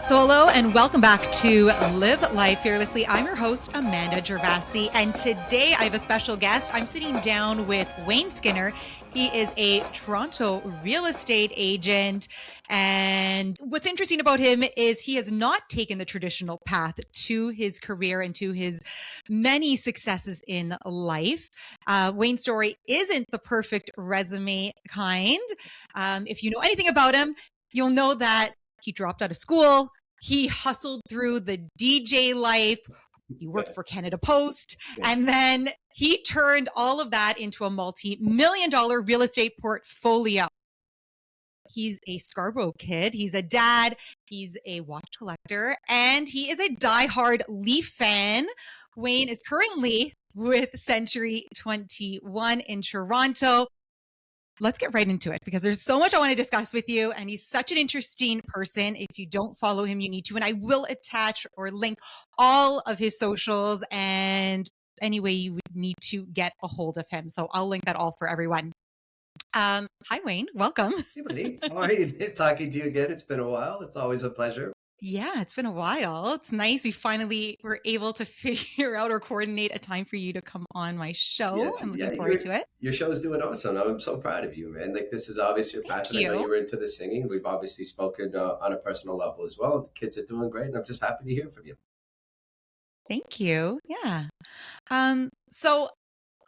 So hello and welcome back to Live Life Fearlessly. I'm your host, Amanda Gervasi, and today I have a special guest. I'm sitting down with Wayne Skinner. He is a Toronto real estate agent. And what's interesting about him is he has not taken the traditional path to his career and to his many successes in life. Wayne's story isn't the perfect resume kind. If you know anything about him, you'll know that he dropped out of school. He hustled through the DJ life. He worked for Canada Post. And then he turned all of that into a multi-million-dollar real estate portfolio. He's a Scarborough kid. He's a dad. He's a watch collector. And he is a diehard Leaf fan. Wayne is currently with Century 21 in Toronto. Let's get right into it because there's so much I want to discuss with you. And he's such an interesting person. If you don't follow him, you need to. And I will attach or link all of his socials and any way you would need to get a hold of him. So I'll link that all for everyone. Hi, Wayne. Welcome. Hey, buddy. How are you? Nice talking to you again. It's been a while. It's always a pleasure. Yeah, it's been a while. It's nice. We finally were able to figure out or coordinate a time for you to come on my show. Yes, I'm looking forward to it. Your show's doing awesome. I'm so proud of you, man. Like, this is obviously your Thank passion. I know you. you were into the singing. We've obviously spoken on a personal level as well. The kids are doing great, and I'm just happy to hear from you. Thank you. Yeah. So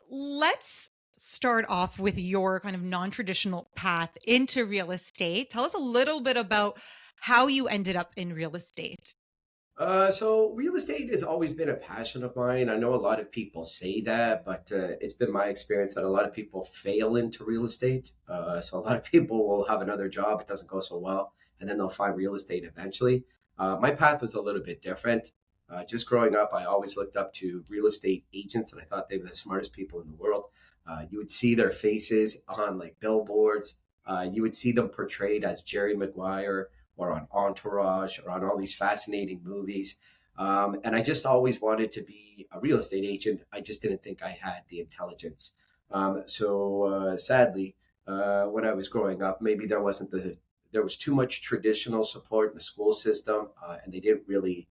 let's start off with your kind of non-traditional path into real estate. Tell us a little bit about how you ended up in real estate. So real estate has always been a passion of mine. I know a lot of people say that, but it's been my experience that a lot of people fail into real estate. So a lot of people will have another job, it doesn't go so well, and then they'll find real estate eventually. My path was a little bit different. Just growing up, I always looked up to real estate agents, and I thought they were the smartest people in the world. You would see their faces on like billboards. You would see them portrayed as Jerry Maguire or on Entourage or on all these fascinating movies. And I just always wanted to be a real estate agent. I just didn't think I had the intelligence. Sadly, when I was growing up, maybe there was too much traditional support in the school system, and they didn't really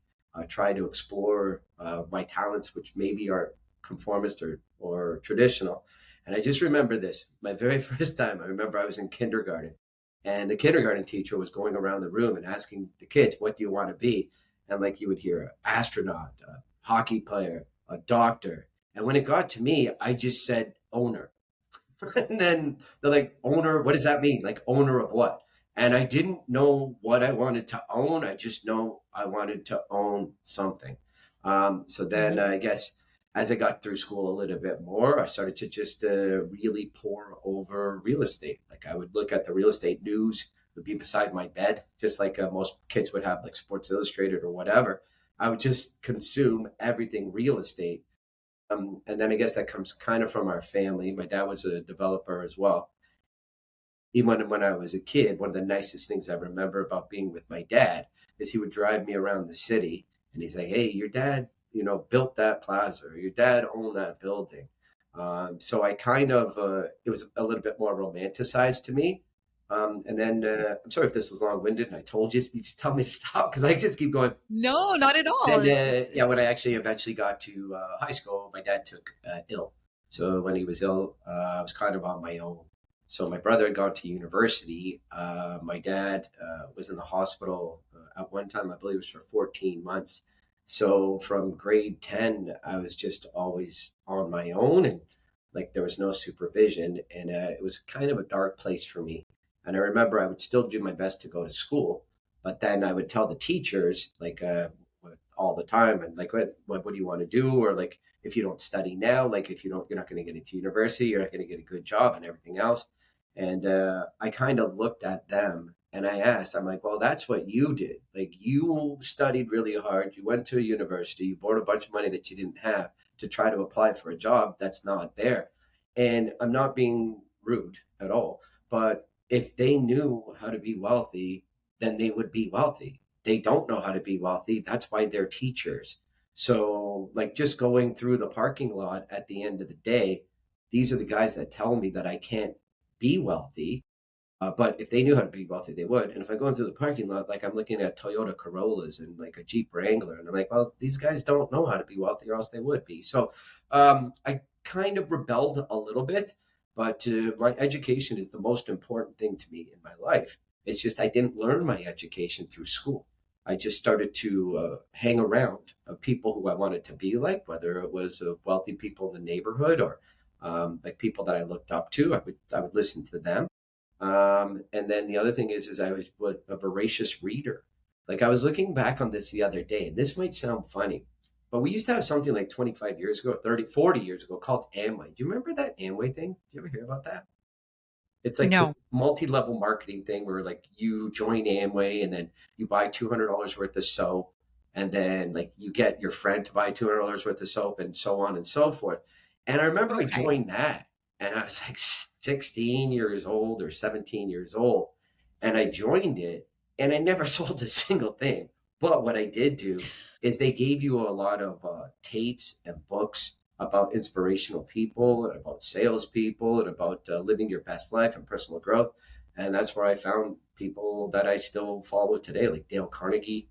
try to explore my talents, which maybe are conformist or traditional. And I just remember this, my very first time. I remember I was in kindergarten. And the kindergarten teacher was going around the room and asking the kids, what do you want to be? And like you would hear, an astronaut, a hockey player, a doctor. And when it got to me, I just said owner. And then they're like, owner, what does that mean? Like owner of what? And I didn't know what I wanted to own. I just know I wanted to own something. So then I guess as I got through school a little bit more, I started to just really pour over real estate. Like I would look at the real estate news, would be beside my bed, just like most kids would have like Sports Illustrated or whatever. I would just consume everything real estate. And then I guess that comes kind of from our family. My dad was a developer as well. Even when I was a kid, one of the nicest things I remember about being with my dad is he would drive me around the city and he's like, hey, your dad, built that plaza, or your dad owned that building. So I kind of, it was a little bit more romanticized to me. And then I'm sorry if this is long winded and I told you, you just tell me to stop because I just keep going. No, not at all. Then, when I actually eventually got to high school, my dad took ill. So when he was ill, I was kind of on my own. So my brother had gone to university. My dad was in the hospital at one time, I believe it was for 14 months. So from grade 10, I was just always on my own and like there was no supervision. And it was kind of a dark place for me. And I remember I would still do my best to go to school, but then I would tell the teachers like all the time and like, what do you want to do? Or like, if you don't study now, like if you're not going to get into university, you're not going to get a good job and everything else. And I kind of looked at them and I asked, I'm like, well, that's what you did. Like you studied really hard. You went to a university, you borrowed a bunch of money that you didn't have to try to apply for a job that's not there. And I'm not being rude at all, but if they knew how to be wealthy, then they would be wealthy. They don't know how to be wealthy. That's why they're teachers. So like just going through the parking lot at the end of the day, these are the guys that tell me that I can't be wealthy. But if they knew how to be wealthy, they would. And if I go into the parking lot, like I'm looking at Toyota Corollas and like a Jeep Wrangler, and I'm like, well, these guys don't know how to be wealthy, or else they would be. So I kind of rebelled a little bit, but my education is the most important thing to me in my life. It's just I didn't learn my education through school. I just started to hang around people who I wanted to be like, whether it was wealthy people in the neighborhood or like people that I looked up to. I would listen to them. And then the other thing is I was a voracious reader. Like I was looking back on this the other day, and this might sound funny, but we used to have something like 25 years ago, 30, 40 years ago called Amway. Do you remember that Amway thing? Did you ever hear about that? It's like No. this multi-level marketing thing where like you join Amway and then you buy $200 worth of soap, and then like you get your friend to buy $200 worth of soap, and so on and so forth. And I remember I Okay. joined that, and I was like 16 years old or 17 years old, and I joined it, and I never sold a single thing. But what I did do is they gave you a lot of tapes and books about inspirational people and about salespeople and about living your best life and personal growth. And that's where I found people that I still follow today, like Dale Carnegie,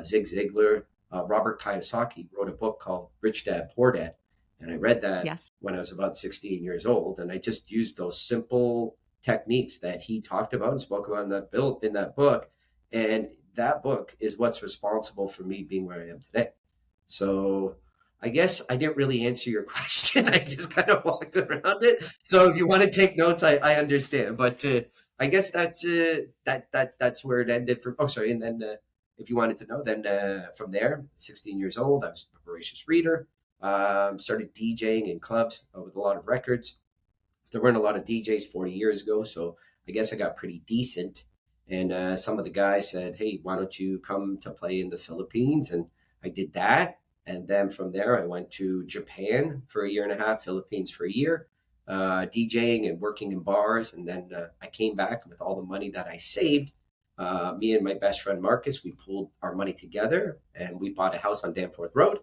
Zig Ziglar, Robert Kiyosaki wrote a book called Rich Dad Poor Dad. And I read that Yes. when I was about 16 years old. And I just used those simple techniques that he talked about and spoke about in that book. And that book is what's responsible for me being where I am today. So I guess I didn't really answer your question. I just kind of walked around it. So if you want to take notes, I understand. But I guess that's where it ended. From sorry, and then if you wanted to know, then from there, 16 years old, I was a voracious reader. Started DJing in clubs with a lot of records. There weren't a lot of DJs 40 years ago, so I guess I got pretty decent. And some of the guys said, "Hey, why don't you come to play in the Philippines?" And I did that. And then from there, I went to Japan for a year and a half, Philippines for a year, DJing and working in bars. And then I came back with all the money that I saved. Me and my best friend Marcus, we pulled our money together and we bought a house on Danforth Road.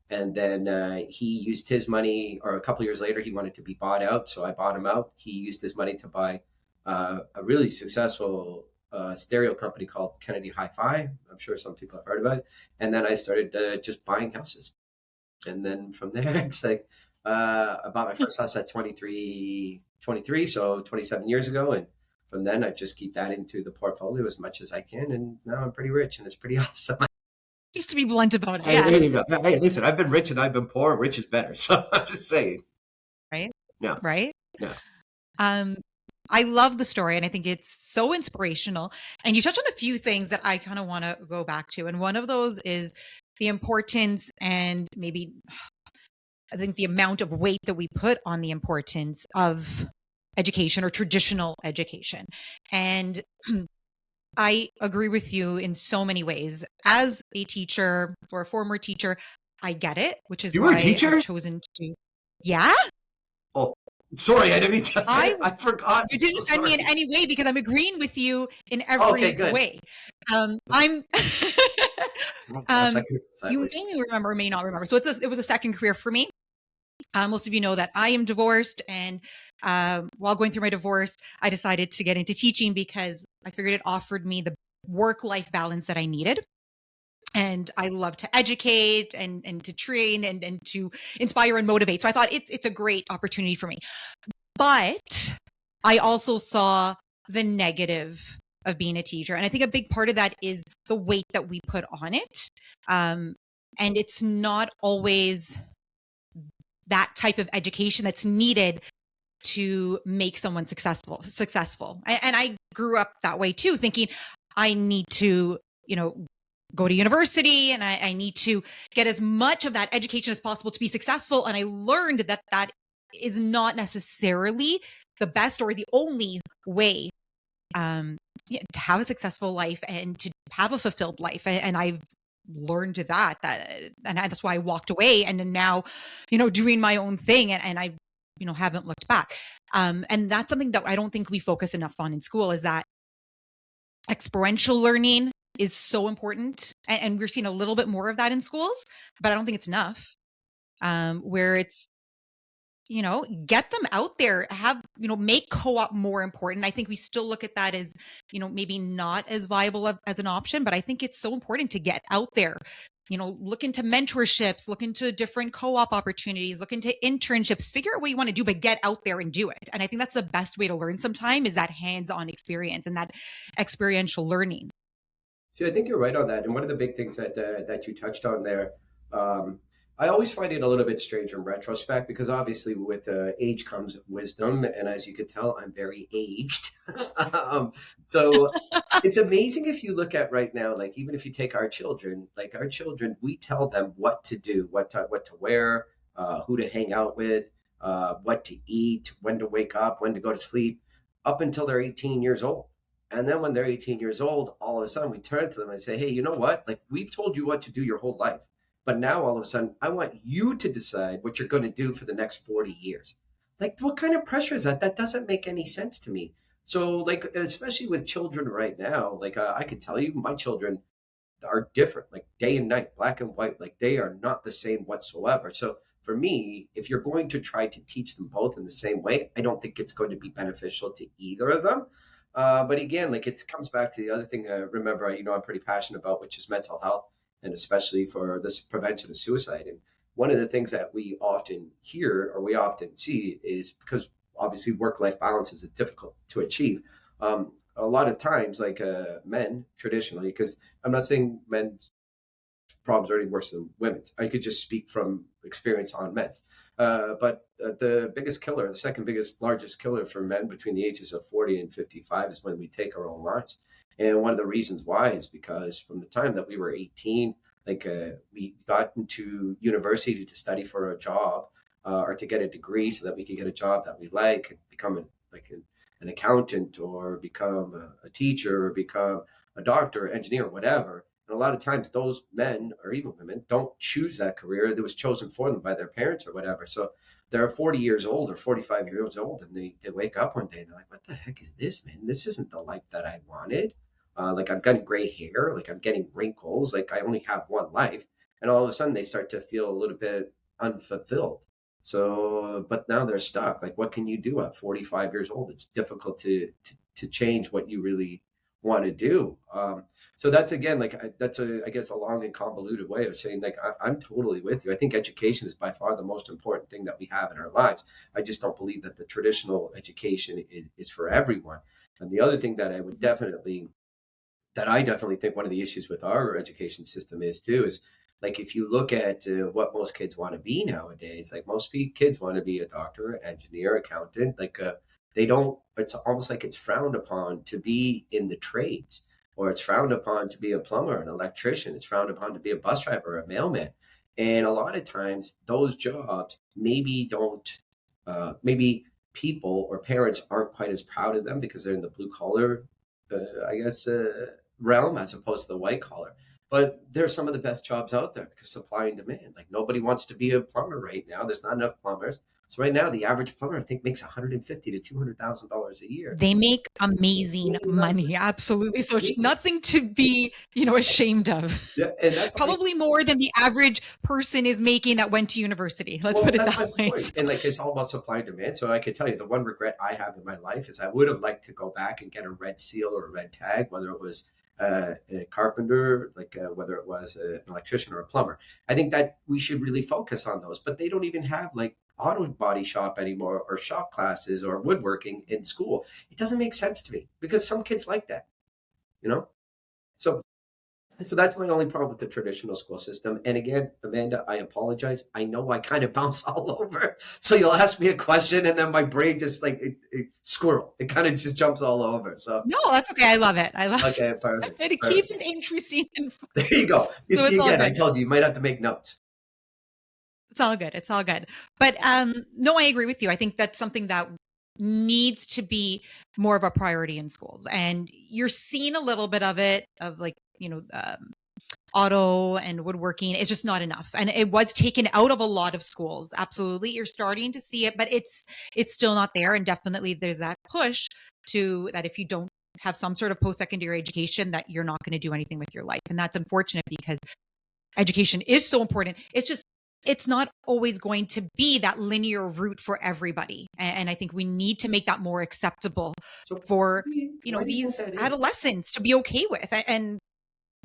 And then he used his money, or a couple years later, he wanted to be bought out. So I bought him out. He used his money to buy a really successful stereo company called Kennedy Hi-Fi. I'm sure some people have heard about it. And then I started just buying houses. And then from there, it's like I bought my first house at 23, so 27 years ago. And from then, I just keep adding to the portfolio as much as I can. And now I'm pretty rich, and it's pretty awesome. Just to be blunt about it. Hey, there Yes. you go. Hey, listen, I've been rich and I've been poor. Rich is better. So I'm just saying. Right. No, Right. no. Um, I love the story and I think it's so inspirational. And you touched on a few things that I kind of want to go back to. And one of those is the importance and maybe I think the amount of weight that we put on the importance of education or traditional education. And I agree with you in so many ways. As a teacher or a former teacher, I get it, which is You were a why I've teacher? chosen to. Yeah, Oh, sorry. I didn't mean to. I I forgot. you I'm so didn't offend me in sorry. any way because I'm agreeing with you in Okay, every good. way. I'm Oh, gosh, I could you sideways. may remember, may not remember. So it was a second career for me. Most of you know that I am divorced, and while going through my divorce, I decided to get into teaching because I figured it offered me the work-life balance that I needed. And I love to educate and to train and to inspire and motivate. So I thought it's a great opportunity for me. But I also saw the negative of being a teacher. And I think a big part of that is the weight that we put on it. And it's not always that type of education that's needed to make someone successful. And I grew up that way too, thinking I need to, go to university and I need to get as much of that education as possible to be successful. And I learned that that is not necessarily the best or the only way to have a successful life and to have a fulfilled life. And I've learned that and that's why I walked away and now, doing my own thing and I, haven't looked back. And that's something that I don't think we focus enough on in school is that experiential learning is so important. And we're seeing a little bit more of that in schools, but I don't think it's enough. Where it's, get them out there, make co-op more important. I think we still look at that as, maybe not as viable as an option, but I think it's so important to get out there, look into mentorships, look into different co-op opportunities, look into internships, figure out what you want to do, but get out there and do it. And I think that's the best way to learn sometime, is that hands-on experience and that experiential learning. See, I think you're right on that. And one of the big things that you touched on there, um, I always find it a little bit strange in retrospect because obviously with age comes wisdom, and as you could tell, I'm very aged. So it's amazing if you look at right now, like even if you take our children, we tell them what to do, what to wear, who to hang out with, what to eat, when to wake up, when to go to sleep, up until they're 18 years old. And then when they're 18 years old, all of a sudden we turn to them and say, hey, you know what? Like we've told you what to do your whole life. But now all of a sudden, I want you to decide what you're going to do for the next 40 years. Like, what kind of pressure is that? That doesn't make any sense to me. So, like, especially with children right now, like, I can tell you, my children are different, like day and night, black and white. Like, they are not the same whatsoever. So, for me, if you're going to try to teach them both in the same way, I don't think it's going to be beneficial to either of them. But again, like it comes back to the other thing. Remember, I'm pretty passionate about, which is mental health, and especially for this prevention of suicide. And one of the things that we often hear or we often see is because obviously work-life balance is difficult to achieve. A lot of times, like men traditionally, because I'm not saying men problems are any worse than women's. I could just speak from experience on men's. But the biggest killer, the second biggest, largest killer for men between the ages of 40 and 55 is when we take our own lives. And one of the reasons why is because from the time that we were 18, we got into university to study for a job or to get a degree so that we could get a job that we like and become an accountant or become a teacher or become a doctor, engineer, whatever. And a lot of times those men or even women don't choose that career that was chosen for them by their parents or whatever. So they're 40 years old or 45 years old and they wake up one day and they're like, what the heck is this, man? This isn't the life that I wanted. Like I'm getting gray hair, like I'm getting wrinkles, like I only have one life. And all of a sudden they start to feel a little bit unfulfilled. So, but now they're stuck. Like, what can you do at 45 years old? It's difficult to change what you really want to do. So that's again, that's I guess a long and convoluted way of saying like, I'm totally with you. I think education is by far the most important thing that we have in our lives. I just don't believe that the traditional education is for everyone. And the other thing that I definitely think one of the issues with our education system is too is like if you look at what most kids want to be nowadays, like kids want to be a doctor, engineer, accountant. They don't. It's almost like it's frowned upon to be in the trades, or it's frowned upon to be a plumber, an electrician. It's frowned upon to be a bus driver, a mailman, and a lot of times those jobs maybe don't. Maybe people or parents aren't quite as proud of them because they're in the blue collar, I guess, realm as opposed to the white collar. But they're some of the best jobs out there because supply and demand. Like nobody wants to be a plumber right now. There's not enough plumbers. So right now, the average plumber I think makes $150,000 to $200,000 a year. They make amazing money. Absolutely. So it's nothing to be, ashamed of. Yeah, and that's probably more than the average person is making that went to university. Let's put it that way. So. And like it's all about supply and demand. So I can tell you the one regret I have in my life is I would have liked to go back and get a red seal or a red tag, whether it was a carpenter, whether it was an electrician or a plumber. I think that we should really focus on those, but they don't even have like auto body shop anymore or shop classes or woodworking in school. It doesn't make sense to me because some kids like that, you know? So that's my only problem with the traditional school system. And again, Amanda, I apologize. I know I kind of bounce all over. So you'll ask me a question and then my brain just like squirrel. It kind of just jumps all over. So no, that's okay. I love it. Okay, perfect. And it keeps it interesting. There you go. You see again, I told you might have to make notes. It's all good. It's all good. But no, I agree with you. I think that's something that needs to be more of a priority in schools. And you're seeing a little bit of it of like, auto and woodworking. It's just not enough. And it was taken out of a lot of schools. Absolutely. You're starting to see it, but it's still not there. And definitely there's that push to that if you don't have some sort of post-secondary education, that you're not going to do anything with your life. And that's unfortunate because education is so important. It's just it's not always going to be that linear route for everybody. And I think we need to make that more acceptable So for, why do you think these that is? adolescents to be okay with. And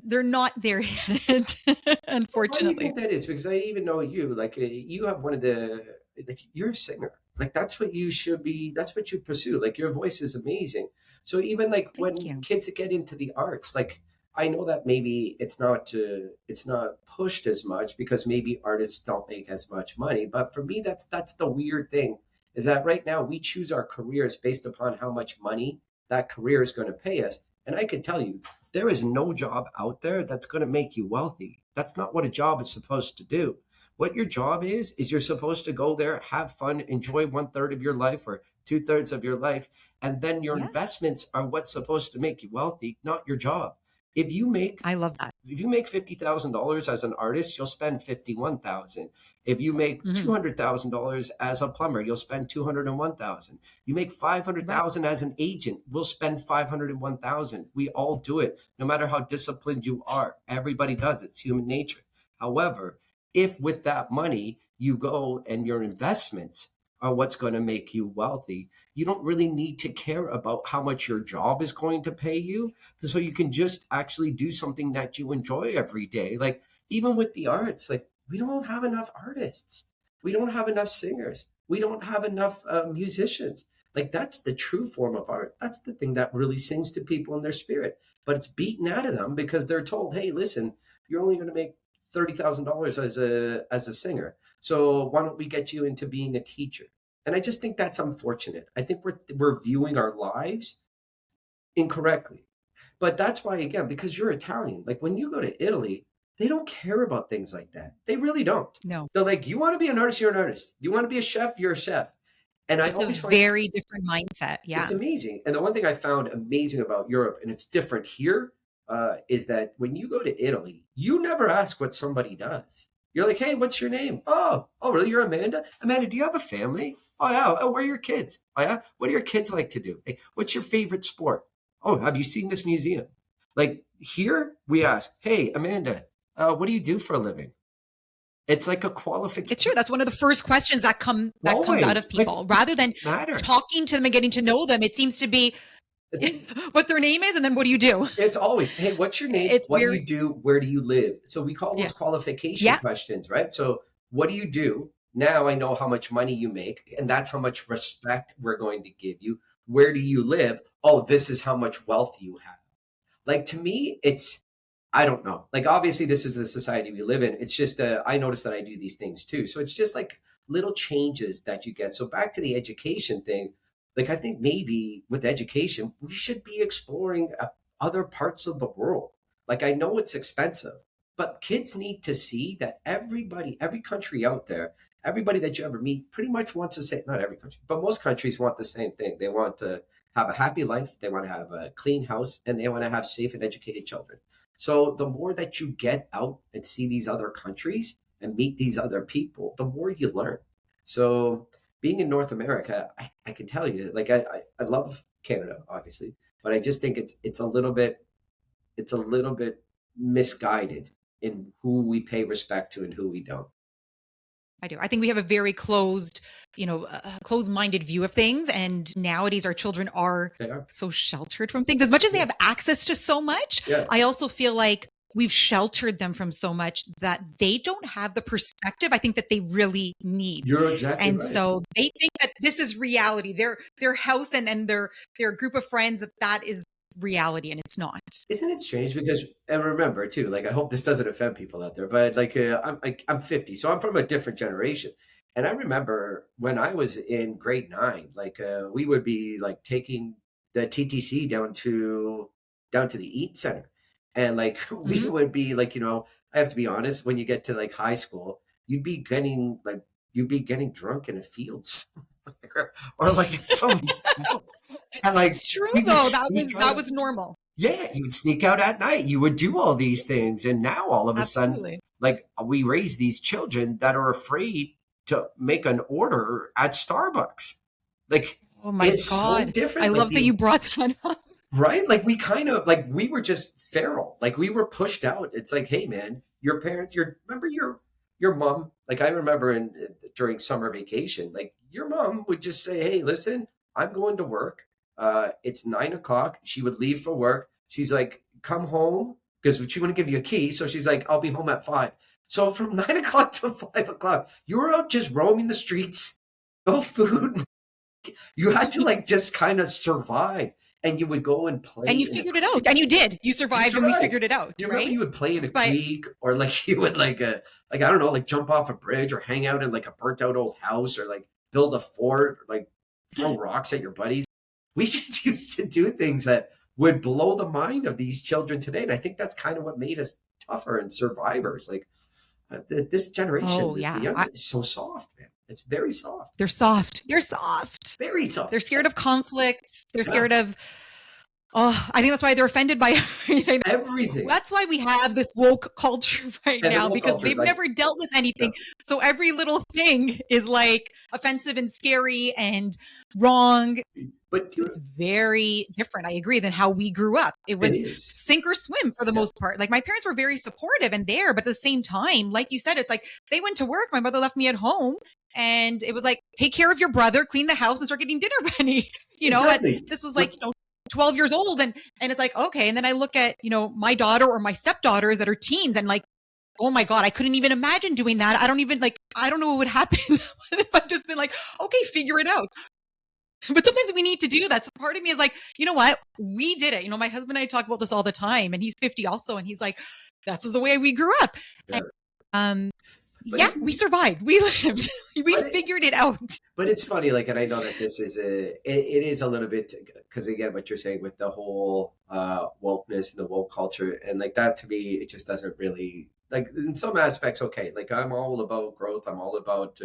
they're not there yet, Well, why do you unfortunately. think that is? Because I even know you. Like you have one of the like you're a singer. Like that's what you should be. That's what you pursue. Like your voice is amazing. So even like Thank when you. kids get into the arts, like I know that maybe it's not pushed as much because maybe artists don't make as much money. But for me, that's the weird thing is that right now we choose our careers based upon how much money that career is going to pay us. And I can tell you, there is no job out there that's going to make you wealthy. That's not what a job is supposed to do. What your job is you're supposed to go there, have fun, enjoy one third of your life or two-thirds of your life. And then your Yes. investments are what's supposed to make you wealthy, not your job. If you make I love that. if you make $50,000 as an artist, you'll spend 51,000. If you make Mhm. $200,000 as a plumber, you'll spend 201,000. You make five hundred Right. thousand as an agent, we'll spend 501,000. We all do it, no matter how disciplined you are. Everybody does. It's human nature. However, if with that money you go and your investments are what's going to make you wealthy, you don't really need to care about how much your job is going to pay you, so you can just actually do something that you enjoy every day. Like even with the arts, like we don't have enough artists, we don't have enough singers, we don't have enough musicians. Like that's the true form of art. That's the thing that really sings to people in their spirit, but it's beaten out of them because they're told, hey, listen, you're only going to make $30,000 as a singer, so why don't we get you into being a teacher? And I just think that's unfortunate. I think we're viewing our lives incorrectly. But that's why, again, because you're Italian, like when you go to Italy, they don't care about things like that. They really don't. No, They're like, you want to be an artist, you're an artist. You want to be a chef, you're a chef. And I it's a always find very different mindset. it's Yeah. amazing. And the one thing I found amazing about Europe, and it's different here, is that when you go to Italy, you never ask what somebody does. You're like, hey, what's your name? Oh, really? You're Amanda? Amanda, do you have a family? Oh, yeah. Oh, where are your kids? Oh, yeah. What do your kids like to do? Hey, what's your favorite sport? Oh, have you seen this museum? Like here, we ask, hey, Amanda, what do you do for a living? It's like a It's qualification. true. That's one of the first questions that comes out of Always. Like, people. it Rather than doesn't matter. talking to them and getting to know them, it seems to be It's what their name is and then what do you do? It's always, hey, what's your name? It's What do very you do? Where do you live? So we call yeah. those qualification Yeah. questions, right? So what do you do? Now I know how much money you make, and that's how much respect we're going to give you. Where do you live? Oh, this is how much wealth you have. Like to me, it's I don't know. Like obviously, this is the society we live in. It's just I notice that I do these things too. So it's just like little changes that you get. So back to the education thing. Like I think maybe with education, we should be exploring other parts of the world. Like I know it's expensive, but kids need to see that every country out there, everybody that you ever meet, pretty much wants to say not every country, but most countries want the same thing. They want to have a happy life, they want to have a clean house, and they want to have safe and educated children. So the more that you get out and see these other countries and meet these other people, the more you learn. So being in North America, I can tell you, like I love Canada, obviously, but I just think it's a little bit misguided in who we pay respect to and who we don't. I do. I think we have a very closed, closed-minded view of things. And nowadays, our children are They are. so sheltered from things. As much as they Yeah. have access to so much, Yeah. I also feel like we've sheltered them from so much that they don't have the perspective I think that they really need. You're exactly And right. so they think that this is reality. Their house and their group of friends that is reality, and it's not. Isn't it strange? Because and remember too, like I hope this doesn't offend people out there, but like I'm 50, so I'm from a different generation. And I remember when I was in grade 9, like we would be like taking the TTC down to the Eat Center, and like we Mhm. would be like, I have to be honest, when you get to like high school, you'd be getting drunk in a field or like at somebody's house, and like It's true you would though. sneak That out. was normal. Yeah, you would sneak out at night. You would do all these things. And now all of a sudden, Absolutely. like we raise these children that are afraid to make an order at Starbucks. Like Oh my it's so God. I different. Like love that the you brought that up. right? Like we kind of like we were just feral. Like we were pushed out. It's like, hey man, your parents, remember your your mom, like I remember during summer vacation, like your mom would just say, "Hey, listen, I'm going to work. It's 9 o'clock." She would leave for work. She's like, "Come home," because she wouldn't give you a key. So she's like, "I'll be home at 5." So from 9 o'clock to 5 o'clock, you were out just roaming the streets, no food. You had to like just kind of survive, and you would go and play And you in a figured it creek. out. And you did. You You survived and we survived. figured it out, You remember right? you would play in a But creek, or like you would like I don't know, like jump off a bridge or hang out in like a burnt out old house, or like build a fort, or like throw rocks at your buddies. We just used to do things that would blow the mind of these children today, and I think that's kind of what made us tougher and survivors. Like this generation, oh the yeah, young is so soft, man. It's very soft, they're soft. They're soft. very They're soft. scared of conflict. They're Yeah, scared of, oh, I think that's why they're offended by everything. everything. That's why we have this woke culture right And the now, woke because culture is they've like, never dealt with no, anything. So every little thing is like offensive and scary and wrong. but It's very different, I agree, than how we grew up. It it was is. sink or swim for the Yeah. most part. Like my parents were very supportive and there, but at the same time, like you said, it's like they went to work. My mother left me at home. And it was like, take care of your brother, clean the house, and start getting dinner ready. And Exactly. this was like, 12 years old. And it's like, okay. And then I look at, my daughter or my stepdaughters that are teens and like, oh my God, I couldn't even imagine doing that. I don't know what would happen if I'd just been like, okay, figure it out. But sometimes we need to do that. So part of me is like, you know what? We did it. My husband and I talk about this all the time, and he's 50 also. And he's like, that's the way we grew up. Yeah. And, But yeah, we survived. We lived. We figured it out. But it's funny, like, and I know that this is it is a little bit, because again, what you're saying with the whole wokeness and the woke culture, and like that to me, it just doesn't really, like, in some aspects, okay, like I'm all about growth, I'm all about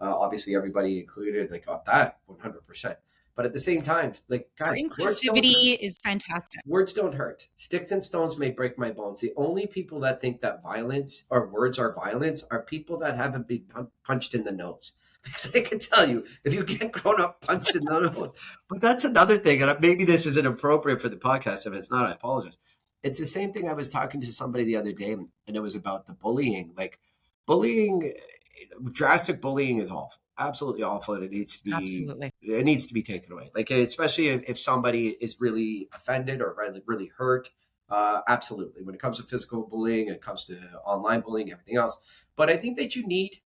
obviously everybody included, like got that 100%. But at the same time, like Our guys, inclusivity is fantastic. words don't hurt. Sticks and stones may break my bones. The only people that think that violence or words are violence are people that haven't been punched in the nose. Because I can tell you, if you get grown up punched in the nose, but that's another thing. And maybe this isn't appropriate for the podcast. If it's not, I apologize. It's the same thing. I was talking to somebody the other day, and it was about the bullying. Like bullying, drastic bullying is awful, absolutely awful, and Absolutely. it needs to be taken away. Like especially if somebody is really offended or really really hurt. Absolutely, when it comes to physical bullying, it comes to online bullying, everything else. But I think that you need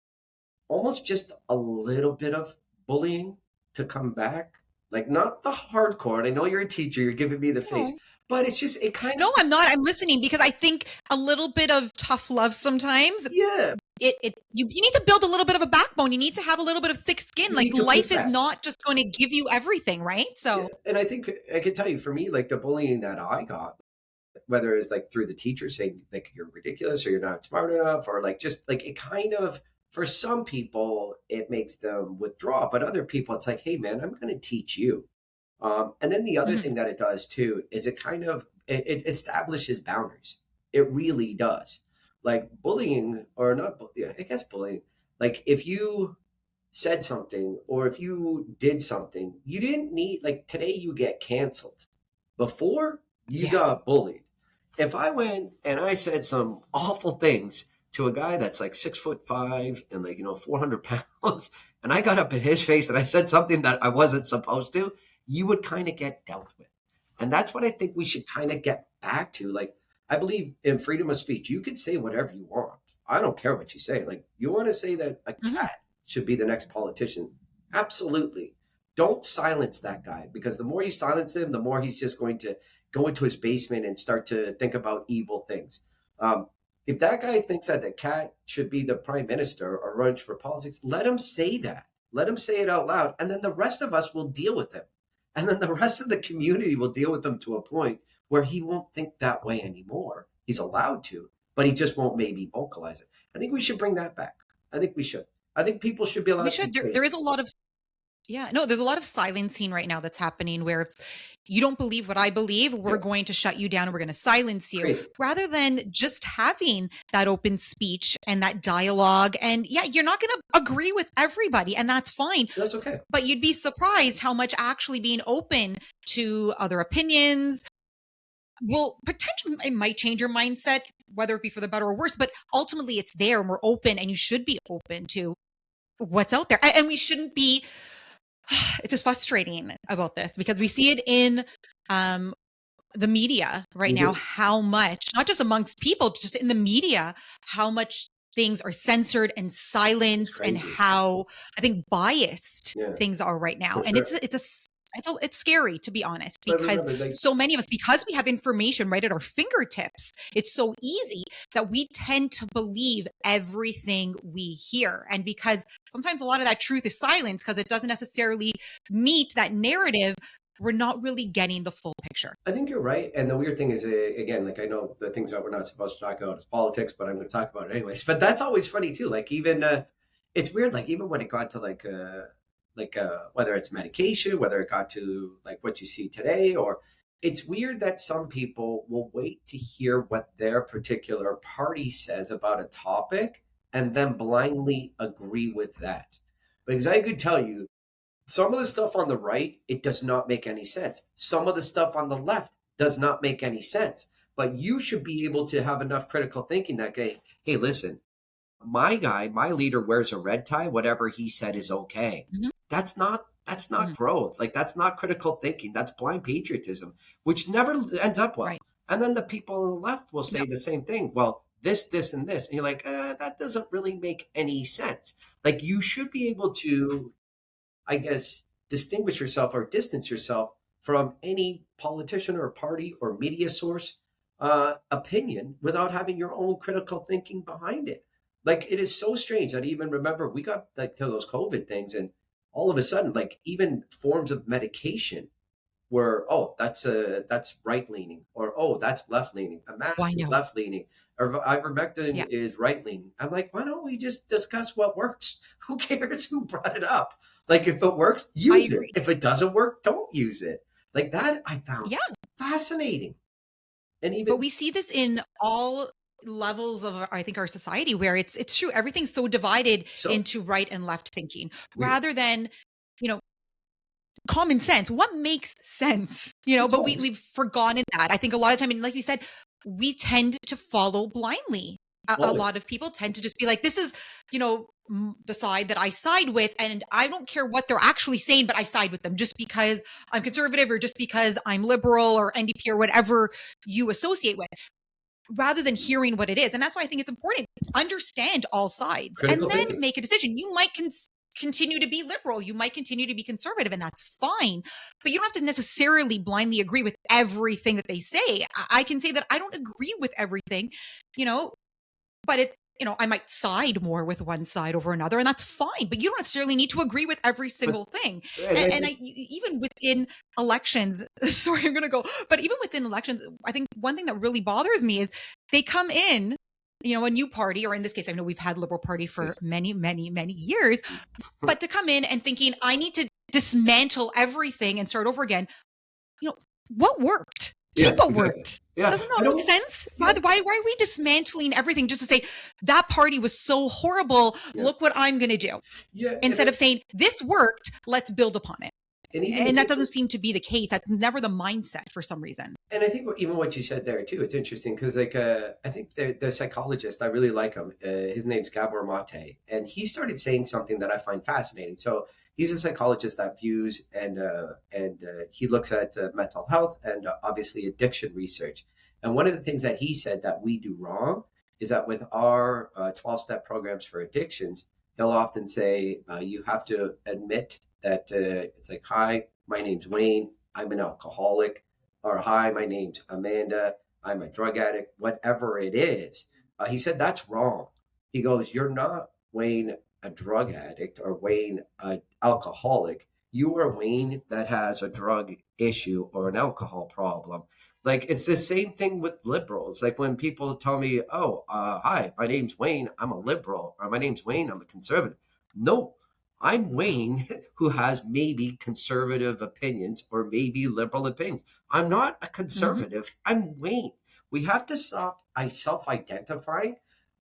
almost just a little bit of bullying to come back. Like not the hardcore. And I know you're a teacher, you're giving me the face, No. but it's just it kind of No, I'm not. I'm listening because I think a little bit of tough love sometimes. yeah. You need to build a little bit of a backbone. You need to have a little bit of thick skin. You Like need to life push is back. not just going to give you everything, right? So Yeah. And I think I can tell you for me, like the bullying that I got, whether it's like through the teacher saying like you're ridiculous or you're not smart enough, or like just like it kind of, for some people it makes them withdraw, but other people it's like, hey man, I'm going to teach you. And then the other mhm. thing that it does too is it kind of it establishes boundaries. It really does. Like bullying or not, yeah, I guess bullying. Like if you said something or if you did something, you didn't need, like today you get canceled. Before you Yeah. got bullied. If I went and I said some awful things to a guy that's like 6'5" and like 400 pounds, and I got up in his face and I said something that I wasn't supposed to, you would kind of get dealt with. And that's what I think we should kind of get back to. Like, I believe in freedom of speech. You can say whatever you want. I don't care what you say. Like, you want to say that a Mhm. cat should be the next politician? Absolutely. Don't silence that guy, because the more you silence him, the more he's just going to go into his basement and start to think about evil things. Um, if that guy thinks that the cat should be the prime minister or run for politics, let him say that. Let him say it out loud. And then the rest of us will deal with him. And then the rest of the community will deal with him to a point where he won't think that way anymore. He's allowed to, but he just won't maybe vocalize it. I think we should bring that back. I think we should. I think people should be allowed We to be should. There crazy. is a lot of, yeah, no, there's a lot of silencing right now that's happening where it's, you don't believe what I believe, we're Yeah. going to shut you down and we're going to silence you, Crazy. rather than just having that open speech and that dialogue. And yeah, you're not going to agree with everybody, and that's fine. That's okay. But you'd be surprised how much actually being open to other opinions will potentially, it might change your mindset. whether it be for the better or worse, but ultimately it's there and we're open, and you should be open to what's out there. And we shouldn't be, it's just frustrating about this because we see it in the media right now, how much, not just amongst people, just in the media, how much things are censored and silenced, and how I think biased things are right now. And it's scary, to be honest, because so many of us, because we have information right at our fingertips, it's so easy that we tend to believe everything we hear. And because sometimes a lot of that truth is silenced because it doesn't necessarily meet that narrative, we're not really getting the full picture. I think you're right. And the weird thing is, again, like I know the things that we're not supposed to talk about is politics, but I'm going to talk about it anyways. But that's always funny too. Like even, it's weird. Like even when it got to whether it's medication, whether it got to like what you see today, or it's weird that some people will wait to hear what their particular party says about a topic and then blindly agree with that. Because I could tell you, some of the stuff on the right, it does not make any sense. Some of the stuff on the left does not make any sense. But you should be able to have enough critical thinking that, hey, listen, my guy, my leader wears a red tie. Whatever he said is okay. Mm-hmm. That's not growth. Like that's not critical thinking. That's blind patriotism, which never ends up well. Right. And then the people on the left will say the same thing. Well, this, and this. And you're like, that doesn't really make any sense. Like you should be able to, I guess, distinguish yourself or distance yourself from any politician or party or media source opinion without having your own critical thinking behind it. Like it is so strange that even remember we got like to those COVID things, and all of a sudden, like even forms of medication were, oh, that's right leaning, or oh, that's left leaning. A mask is left leaning, or ivermectin is right leaning. I'm like, why don't we just discuss what works? Who cares who brought it up? Like if it works, use it. If it doesn't work, don't use it. Like that I found fascinating. And even, but we see this in all levels of, I think, our society, where it's true, everything's so divided into right and left thinking, rather than, common sense. What makes sense? But we've forgotten that. I think a lot of time, and like you said, we tend to follow blindly. A lot of people tend to just be like, this is, the side that I side with, and I don't care what they're actually saying, but I side with them just because I'm conservative, or just because I'm liberal or NDP or whatever you associate with, rather than hearing what it is. And that's why I think it's important to understand all sides and then make a decision. You might continue to be liberal, you might continue to be conservative, and that's fine, but you don't have to necessarily blindly agree with everything that they say. I can say that I don't agree with everything, but I might side more with one side over another, and that's fine. But you don't necessarily need to agree with every single thing. And even within elections, sorry, I'm going to go, but even within elections, I think one thing that really bothers me is they come in, a new party, or in this case, I know we've had Liberal Party for many, many, many years, but to come in and thinking, I need to dismantle everything and start over again, what worked? Keep what worked. Yeah. Doesn't that make sense? Why are we dismantling everything just to say that party was so horrible? Look what I'm going to do. Yeah. Instead of saying this worked, let's build upon it. And that doesn't seem to be the case. That's never the mindset for some reason. And I think even what you said there too, it's interesting because I think the psychologist, I really like him. His name's Gabor Mate, and he started saying something that I find fascinating. So he's a psychologist that views and he looks at mental health and obviously addiction research. And one of the things that he said that we do wrong is that with our 12-step programs for addictions, he'll often say you have to admit that it's like, hi, my name's Wayne, I'm an alcoholic, or hi, my name's Amanda, I'm a drug addict, whatever it is. He said that's wrong. He goes, you're not Wayne, a drug addict, or Wayne, an alcoholic. You are Wayne that has a drug issue or an alcohol problem. Like, it's the same thing with liberals. Like when people tell me, oh, hi, my name's Wayne, I'm a liberal, or my name's Wayne, I'm a conservative. No, I'm Wayne who has maybe conservative opinions or maybe liberal opinions. I'm not a conservative. I'm Wayne. We have to stop self-identifying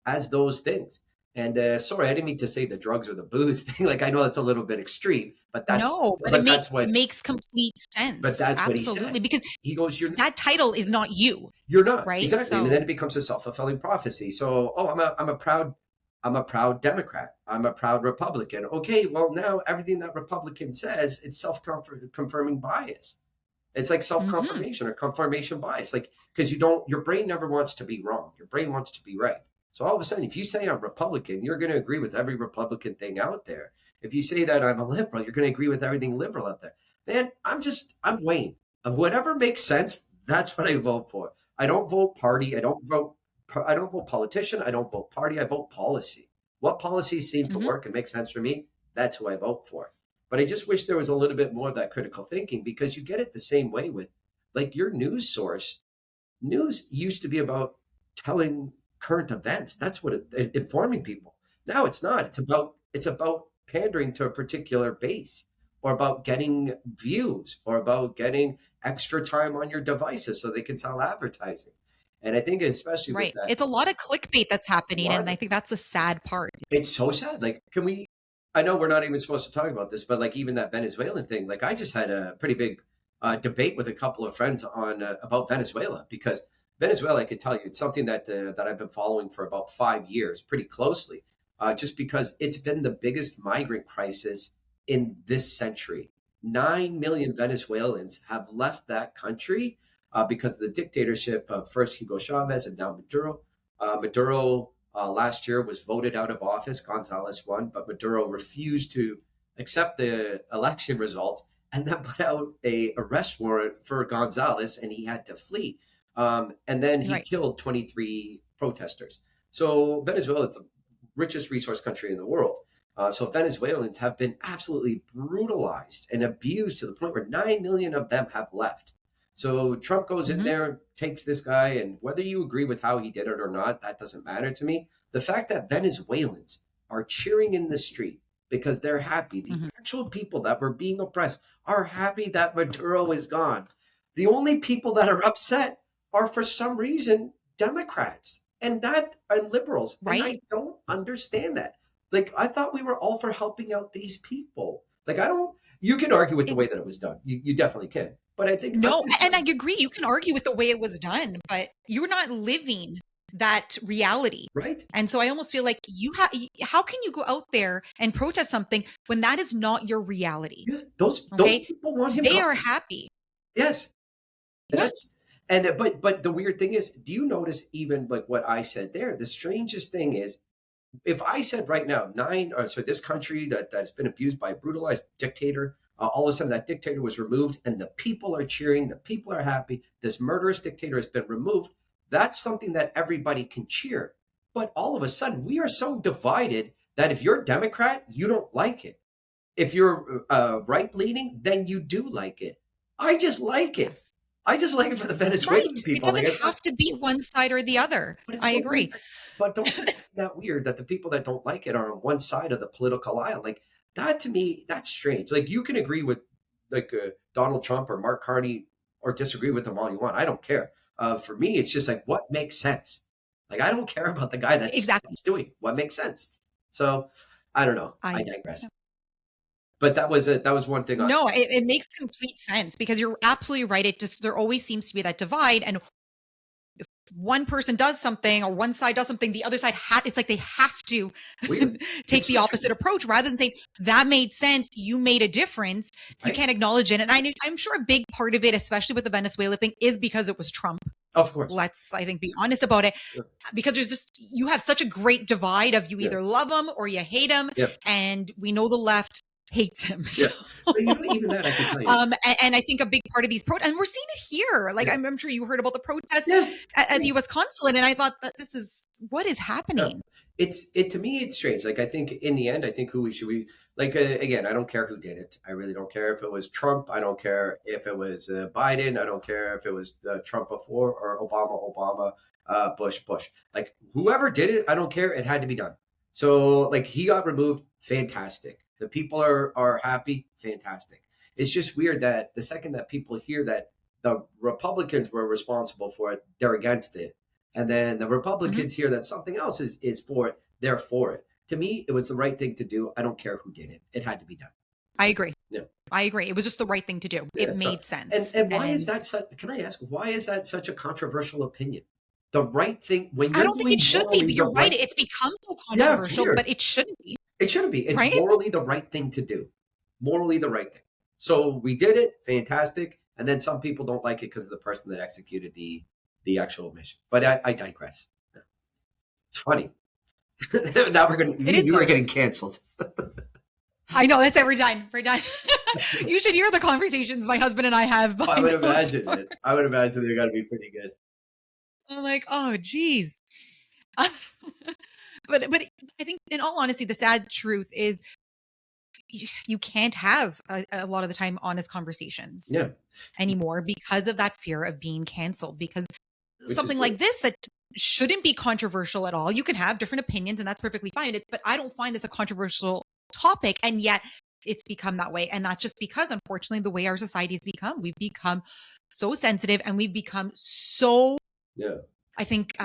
as those things. And sorry, I didn't mean to say the drugs or the booze thing. Like I know that's a little bit extreme, but No, but but that's it what makes complete sense. he Absolutely. says. Because He goes, that title is not you, you're not right? exactly, and then So, it becomes a self fulfilling prophecy. So, oh, I'm a proud Democrat. I'm a proud Republican. Okay, well now everything that Republican says, it's self confirming bias. It's like self mhm. confirmation or confirmation bias. Like because you don't, your brain never wants to be wrong. Your brain wants to be right. So all of a sudden, if you say I'm Republican, you're going to agree with every Republican thing out there. If you say that I'm a liberal, you're going to agree with everything liberal out there. Man, I'm Wayne. Whatever makes sense, that's what I vote for. I don't vote party. I don't vote politician. I don't vote party. I vote policy. What policies seem to Mhm. work and make sense for me, that's who I vote for. But I just wish there was a little bit more of that critical thinking because you get it the same way with like your news source. News used to be about telling current events. That's what informing people. Now it's not. It's about pandering to a particular base or about getting views or about getting extra time on your devices so they can sell advertising. And I think especially with Right. that, It's a lot of clickbait that's a happening, lot of and I it, think that's the sad part. it's so sad. Like, can we? I know we're not even supposed to talk about this, but like even that Venezuelan thing, like I just had a pretty big debate with a couple of friends on about Venezuela because Venezuela, I could tell you, it's something that I've been following for about 5 years, pretty closely, just because it's been the biggest migrant crisis in this century. 9 million Venezuelans have left that country because of the dictatorship of first Hugo Chavez and now Maduro. Maduro last year was voted out of office. Gonzalez won, but Maduro refused to accept the election results and then put out a arrest warrant for Gonzalez, and he had to flee. And then he Right. killed 23 protesters. So Venezuela is the richest resource country in the world. So Venezuelans have been absolutely brutalized and abused to the point where 9 million of them have left. So Trump goes in Mhm. there, takes this guy, and whether you agree with how he did it or not, that doesn't matter to me. The fact that Venezuelans are cheering in the street because they're happy, the Mhm. actual people that were being oppressed are happy that Maduro is gone. The only people that are upset are, for some reason, Democrats and liberals, and Right? I don't understand that. Like I thought we were all for helping out these people. Like I don't. You can argue with the way Ex that it was done. You definitely can. But I think I'm No, just and I like, agree, you can argue with the way it was done, but you're not living that reality. right? And so I almost feel like how can you go out there and protest something when that is not your reality? Yeah, those Okay? people want him They gone. are happy. Yes, and Yeah. but the weird thing is, do you notice even like what I said there? The strangest thing is, if I said right now this country that's been abused by a brutalized dictator, all of a sudden that dictator was removed, and the people are cheering, the people are happy. This murderous dictator has been removed. That's something that everybody can cheer. But all of a sudden, we are so divided that if you're a Democrat, you don't like it. If you're right leaning, then you do like it. I just like it. Yes. I just like it for the Right. Venezuelan It people. Like doesn't I thought, have to be one side or the other. but it's I so weird. agree. But don't you find that weird that the people that don't like it are on one side of the political aisle? Like that to me, that's strange. Like you can agree with like Donald Trump or Mark Carney or disagree with them all you want. I don't care. For me, it's just like what makes sense. Like I don't care about the guy Exactly. that's doing what makes sense. So I don't know. I I digress. But that was one thing on. No, it makes complete sense because you're absolutely right. It just there always seems to be that divide, and one person does something or one side does something, the other side it's like they have to Weird. take It's the just opposite approach rather than saying that made sense, you made a difference. You right. can't acknowledge it, and I'm sure a big part of it, especially with the Venezuela thing, is because it was Trump. Of course. Let's, I think, be honest about it, Yeah. because there's just you have such a great divide of you Yeah. either love him or you hate him, Yeah. and we know the left hates him. Yeah. So, But you know, even that I can tell you. and I think a big part of these protests, and we're seeing it here. Like Yeah. I'm sure you heard about the protests Yeah. at the U.S. consulate, and I thought that this is what is Yeah. happening. It to me it's strange. Like I think in the end, I think who we like again. I don't care who did it. I really don't care if it was Trump. I don't care if it was Biden. I don't care if it was Trump before or Obama, Bush. Like whoever did it, I don't care. It had to be done. So like he got removed. Fantastic. The people are happy. Fantastic. It's just weird that the second that people hear that the Republicans were responsible for it, they're against it. And then the Mhm. Republicans hear that something else is for it, they're for it. To me, it was the right thing to do. I don't care who did it. It had to be done. I agree. Yeah. I agree. It was just the right thing to do. It Yeah. So, made sense. and why is And that such, can I ask, why is that such a controversial opinion? The right thing, when I you're don't think it doing should be. morally the You're right. right, It's become so yeah, it's controversial, weird. but it shouldn't be, It shouldn't be. It's right? morally the right thing to do. Morally the right thing. So we did it, fantastic. And then some people don't like it because of the person that executed the actual mission. But I digress. It's funny. Now we're going to, It is you are funny. getting canceled. I know that's every time. Every time. You should hear the conversations my husband and I have. I behind would closed imagine doors. it. I would imagine they got to be pretty good. I'm like, oh, geez. But I think, in all honesty, the sad truth is you can't have a lot of the time honest conversations Yeah. anymore because of that fear of being canceled. Because Which something is like weird. this that shouldn't be controversial at all. You can have different opinions, and that's perfectly fine. But I don't find this a controversial topic, and yet it's become that way. And that's just because, unfortunately, the way our society has become, we've become so sensitive, and we've become so, Yeah. I think,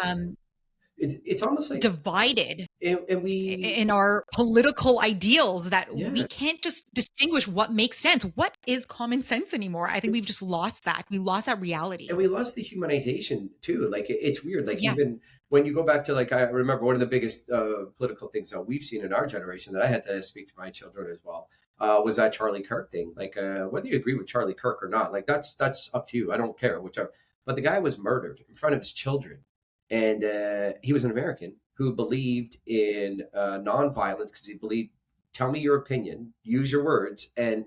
It's almost like, divided and we, in our political ideals that yeah. we can't just distinguish what makes sense. What is common sense anymore? I think we've just lost that. We lost that reality. And we lost the humanization too. Like it's weird. Like Yes. even when you go back to, like, I remember one of the biggest political things that we've seen in our generation that I had to speak to my children as well, was that Charlie Kirk thing. Like whether you agree with Charlie Kirk or not, like that's up to you. I don't care, whichever. But the guy was murdered in front of his children, and he was an American who believed in nonviolence because he believed, tell me your opinion, use your words, and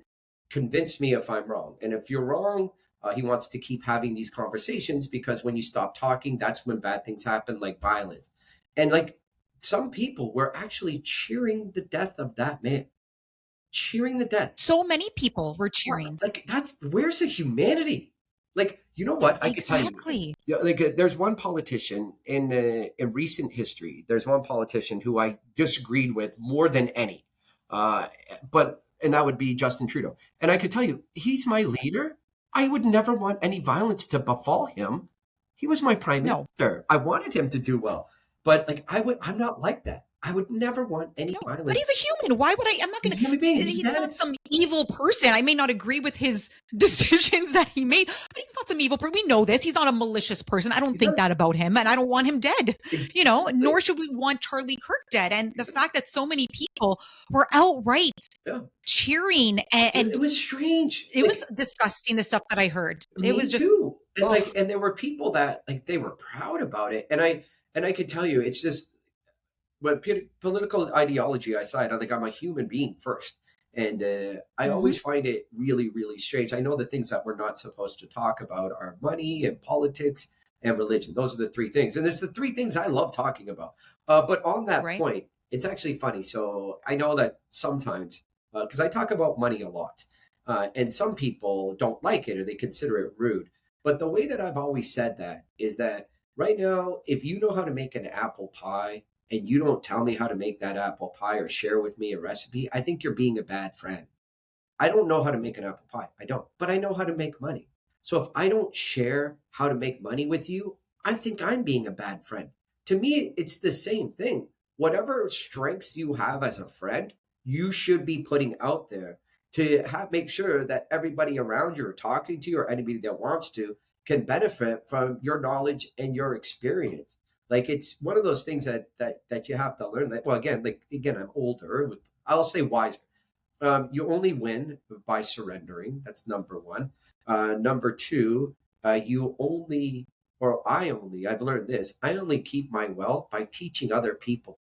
convince me if I'm wrong. And if you're wrong, he wants to keep having these conversations because when you stop talking, that's when bad things happen, like violence. And like some people were actually cheering the death of that man, cheering the death. So many people were cheering. Like that's, where's the humanity? Like, you know what? I could tell you. Exactly. Yeah, like there's one politician in recent history. There's one politician who I disagreed with more than any, but and that would be Justin Trudeau. And I could tell you, he's my leader. I would never want any violence to befall him. He was my prime No. minister. I wanted him to do well, but like I'm not like that. I would never want any No, violence. but he's a human. Why would I? I'm not going He's a human being. to. He's He's dead. not some evil person. I may not agree with his decisions that he made, but he's not some evil person. We know this. He's not a malicious person. I don't think that about him, and I don't want him dead. You know, nor should we want Charlie Kirk dead. And the fact that so many people were outright cheering, and it was strange. it was disgusting, the stuff that I heard. It was just too. And like, and there were people that like they were proud about it, and I could tell you, it's just, but political ideology aside, I think I'm a human being first, and I always find it really, really strange. I know the things that we're not supposed to talk about are money and politics and religion. Those are the three things, and there's the three things I love talking about. But on that point, it's actually funny. So I know that sometimes, because I talk about money a lot, and some people don't like it or they consider it rude. But the way that I've always said that is that right now, if you know how to make an apple pie and you don't tell me how to make that apple pie or share with me a recipe, I think you're being a bad friend. I don't know how to make an apple pie. I don't, but I know how to make money. So if I don't share how to make money with you, I think I'm being a bad friend. To me, it's the same thing. Whatever strengths you have as a friend, you should be putting out there to make sure that everybody around you or talking to you or anybody that wants to can benefit from your knowledge and your experience. Like it's one of those things that you have to learn. That, well, again, I'm older. I'll say wiser. You only win by surrendering. That's number one. Number two, you only, or I've learned this. I only keep my wealth by teaching other people.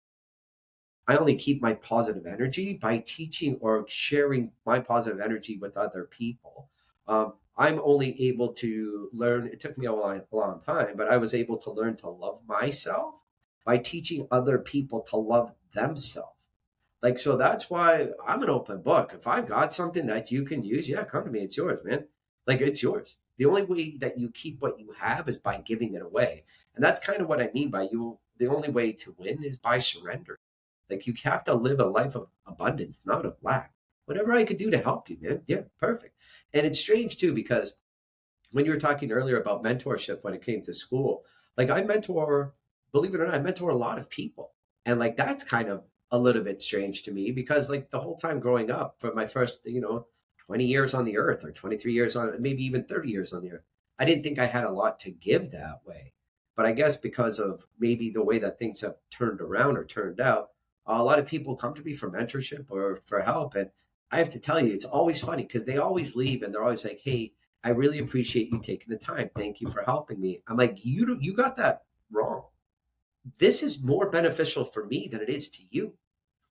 I only keep my positive energy by teaching or sharing my positive energy with other people. I'm only able to learn. It took me a long time, but I was able to learn to love myself by teaching other people to love themselves. Like, so that's why I'm an open book. If I've got something that you can use, yeah, come to me. It's yours, man. Like, it's yours. The only way that you keep what you have is by giving it away. And that's kind of what I mean by you. The only way to win is by surrender. Like, you have to live a life of abundance, not of lack. Whatever I could do to help you, man. Yeah, perfect. And it's strange too, because when you were talking earlier about mentorship when it came to school, like I mentor, believe it or not, I mentor a lot of people. And like that's kind of a little bit strange to me because like the whole time growing up for my first, 20 years on the earth or 23 years on, maybe even 30 years on the earth, I didn't think I had a lot to give that way. But I guess because of maybe the way that things have turned around or turned out, a lot of people come to me for mentorship or for help. And I have to tell you, it's always funny because they always leave and they're always like, "Hey, I really appreciate you taking the time. Thank you for helping me." I'm like, you got that wrong. This is more beneficial for me than it is to you.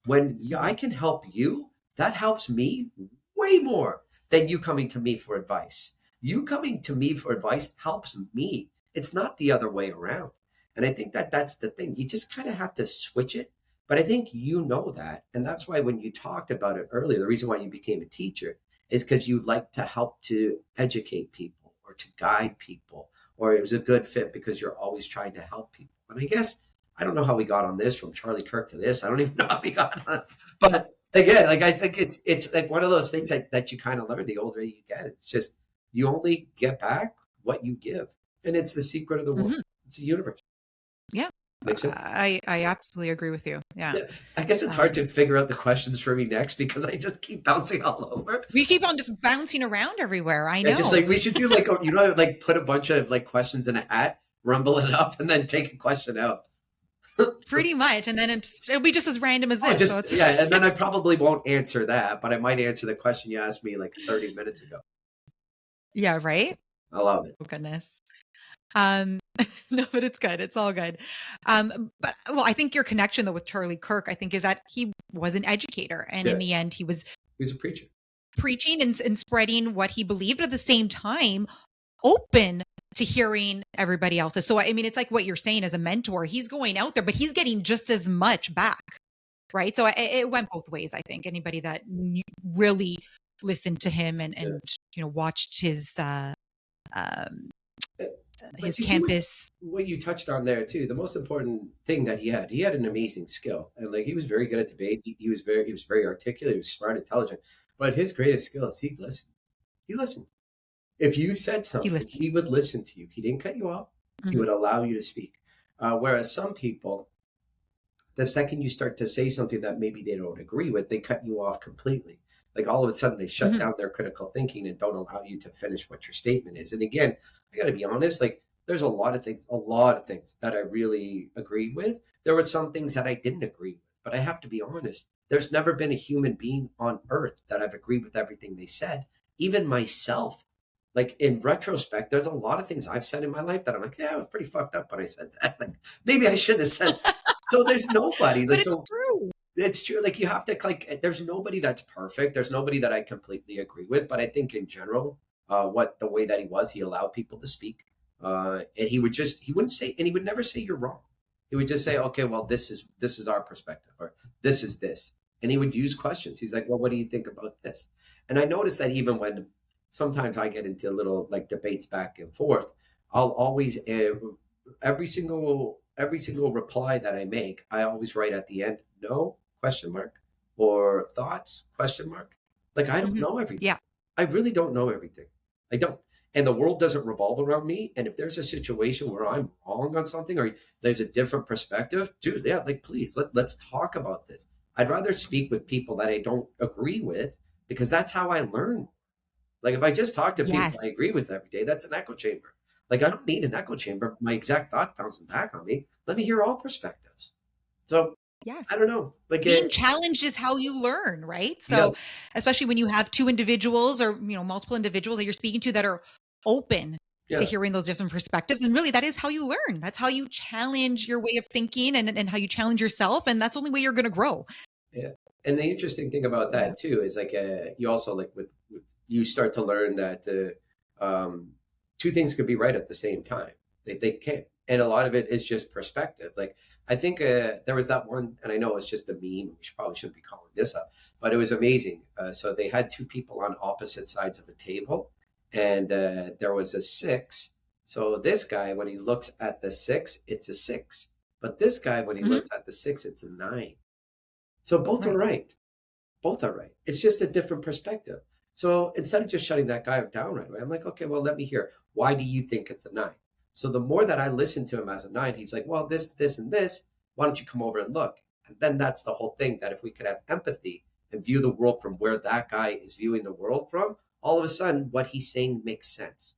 When I can help you, that helps me way more than you coming to me for advice. You coming to me for advice helps me. It's not the other way around. And I think that that's the thing. You just kind of have to switch it. But I think you know that. And that's why when you talked about it earlier, the reason why you became a teacher is because you like to help to educate people or to guide people, or it was a good fit because you're always trying to help people. And I guess I don't know how we got on this from Charlie Kirk to this. I don't even know how we got on. But again, like I think it's like one of those things that you kind of learn the older you get. It's just you only get back what you give. And it's the secret of the world. Mhm. It's a universe. Yeah. Makes sense? I absolutely agree with you. Yeah. Yeah. I guess it's hard Um, to figure out the questions for me next because I just keep bouncing all over. we keep on just bouncing around everywhere. I Yeah, just know. like we should do like like put a bunch of like questions in a hat, rumble it up, and then take a question out. Pretty much. And then it'll be just as random as Oh, this. So just it's yeah, and then I probably won't answer that, but I might answer the question you asked me like 30 minutes ago. yeah, right? I love it. Oh goodness. Um no, but it's good. It's all good. But well, I think your connection though with Charlie Kirk, I think, is that he was an educator. And in Yeah, the end, he was he's a preacher. preaching and spreading what he believed, but at the same time, open to hearing everybody else's. So I mean, it's like what you're saying as a mentor. He's going out there, but he's getting just as much back, right? So it went both ways. I think anybody that really listened to him and Yes. watched um, But his you see campus. what you touched on there too. The most important thing that he had an amazing skill, and like he was very good at debate. He was very articulate. He was smart, intelligent. But his greatest skill is he listened. He listened. If you said He something, listened. he would listen to you. He didn't cut you off. He Mhm. would allow you to speak. Whereas some people, the second you start to say something that maybe they don't agree with, they cut you off completely. Like all of a sudden, they shut Mhm. down their critical thinking and don't allow you to finish what your statement is. And again, I got to be honest. Like there's a lot of things that I really agreed with. There were some things that I didn't agree with, but I have to be honest. There's never been a human being on earth that I've agreed with everything they said. Even myself, like in retrospect, there's a lot of things I've said in my life that I'm like, yeah, I was pretty fucked up when I said that. Like, maybe I shouldn't have said. So there's nobody. But Like it's so, true. it's true. Like you have to like. There's nobody that's perfect. There's nobody that I completely agree with. But I think in general, what the way that he allowed people to speak, and he wouldn't say, and he would never say you're wrong. He would just say, okay, well, this is our perspective, or this is this, and he would use questions. He's like, well, what do you think about this? And I noticed that even when sometimes I get into little like debates back and forth, I'll always every single reply that I make, I always write at the end, no question mark or thoughts question mark. Like I don't Mhm. know everything. Yeah. I really don't know everything. I don't. And the world doesn't revolve around me. And if there's a situation where I'm wrong on something or there's a different perspective, dude, yeah, like please let's talk about this. I'd rather speak with people that I don't agree with because that's how I learn. Like if I just talk to people I Yes. agree with every day, that's an echo chamber. Like I don't need an echo chamber. My exact thoughts bouncing back on me. Let me hear all perspectives. So I Yes. don't know. Like Being it, challenged is how you learn, right? yeah, So, especially when you have two individuals or, multiple individuals that you're speaking to that are open to yeah, hearing those different perspectives. And really, that is how you learn. That's how you challenge your way of thinking and how you challenge yourself. And that's the only way you're going to grow. yeah. And the interesting thing about Yeah. that too is like you also like with you start to learn that two things could be right at the same time. They can't, and a lot of it is just perspective. Like I think there was that one, and I know it's just a meme. We probably shouldn't be calling this up, but it was amazing. So they had two people on opposite sides of a table, and there was a six. So this guy, when he looks at the six, it's a six. But this guy, when he Mhm. looks at the six, it's a nine. So both are Right. right. Both are right. It's just a different perspective. So instead of just shutting that guy down right away, I'm like, okay, well, let me hear. Why do you think it's a nine? So the more that I listen to him as a nine, he's like, well, this, and this. Why don't you come over and look? And then that's the whole thing, that if we could have empathy and view the world from where that guy is viewing the world from, all of a sudden what he's saying makes sense.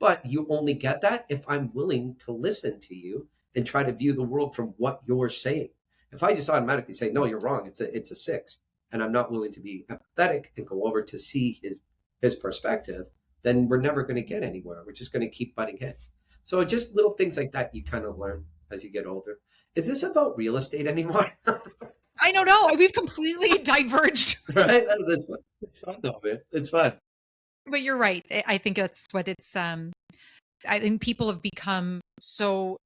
But you only get that if I'm willing to listen to you and try to view the world from what you're saying. If I just automatically say, no, you're wrong, it's a six, and I'm not willing to be empathetic and go over to see his perspective, then we're never going to get anywhere. We're just going to keep butting heads. So just little things like that you kind of learn as you get older. Is this about real estate anymore? I don't know. We've completely diverged. Right? It's fun though, man. It's fun. But you're right. I think that's what it's. I think people have become so,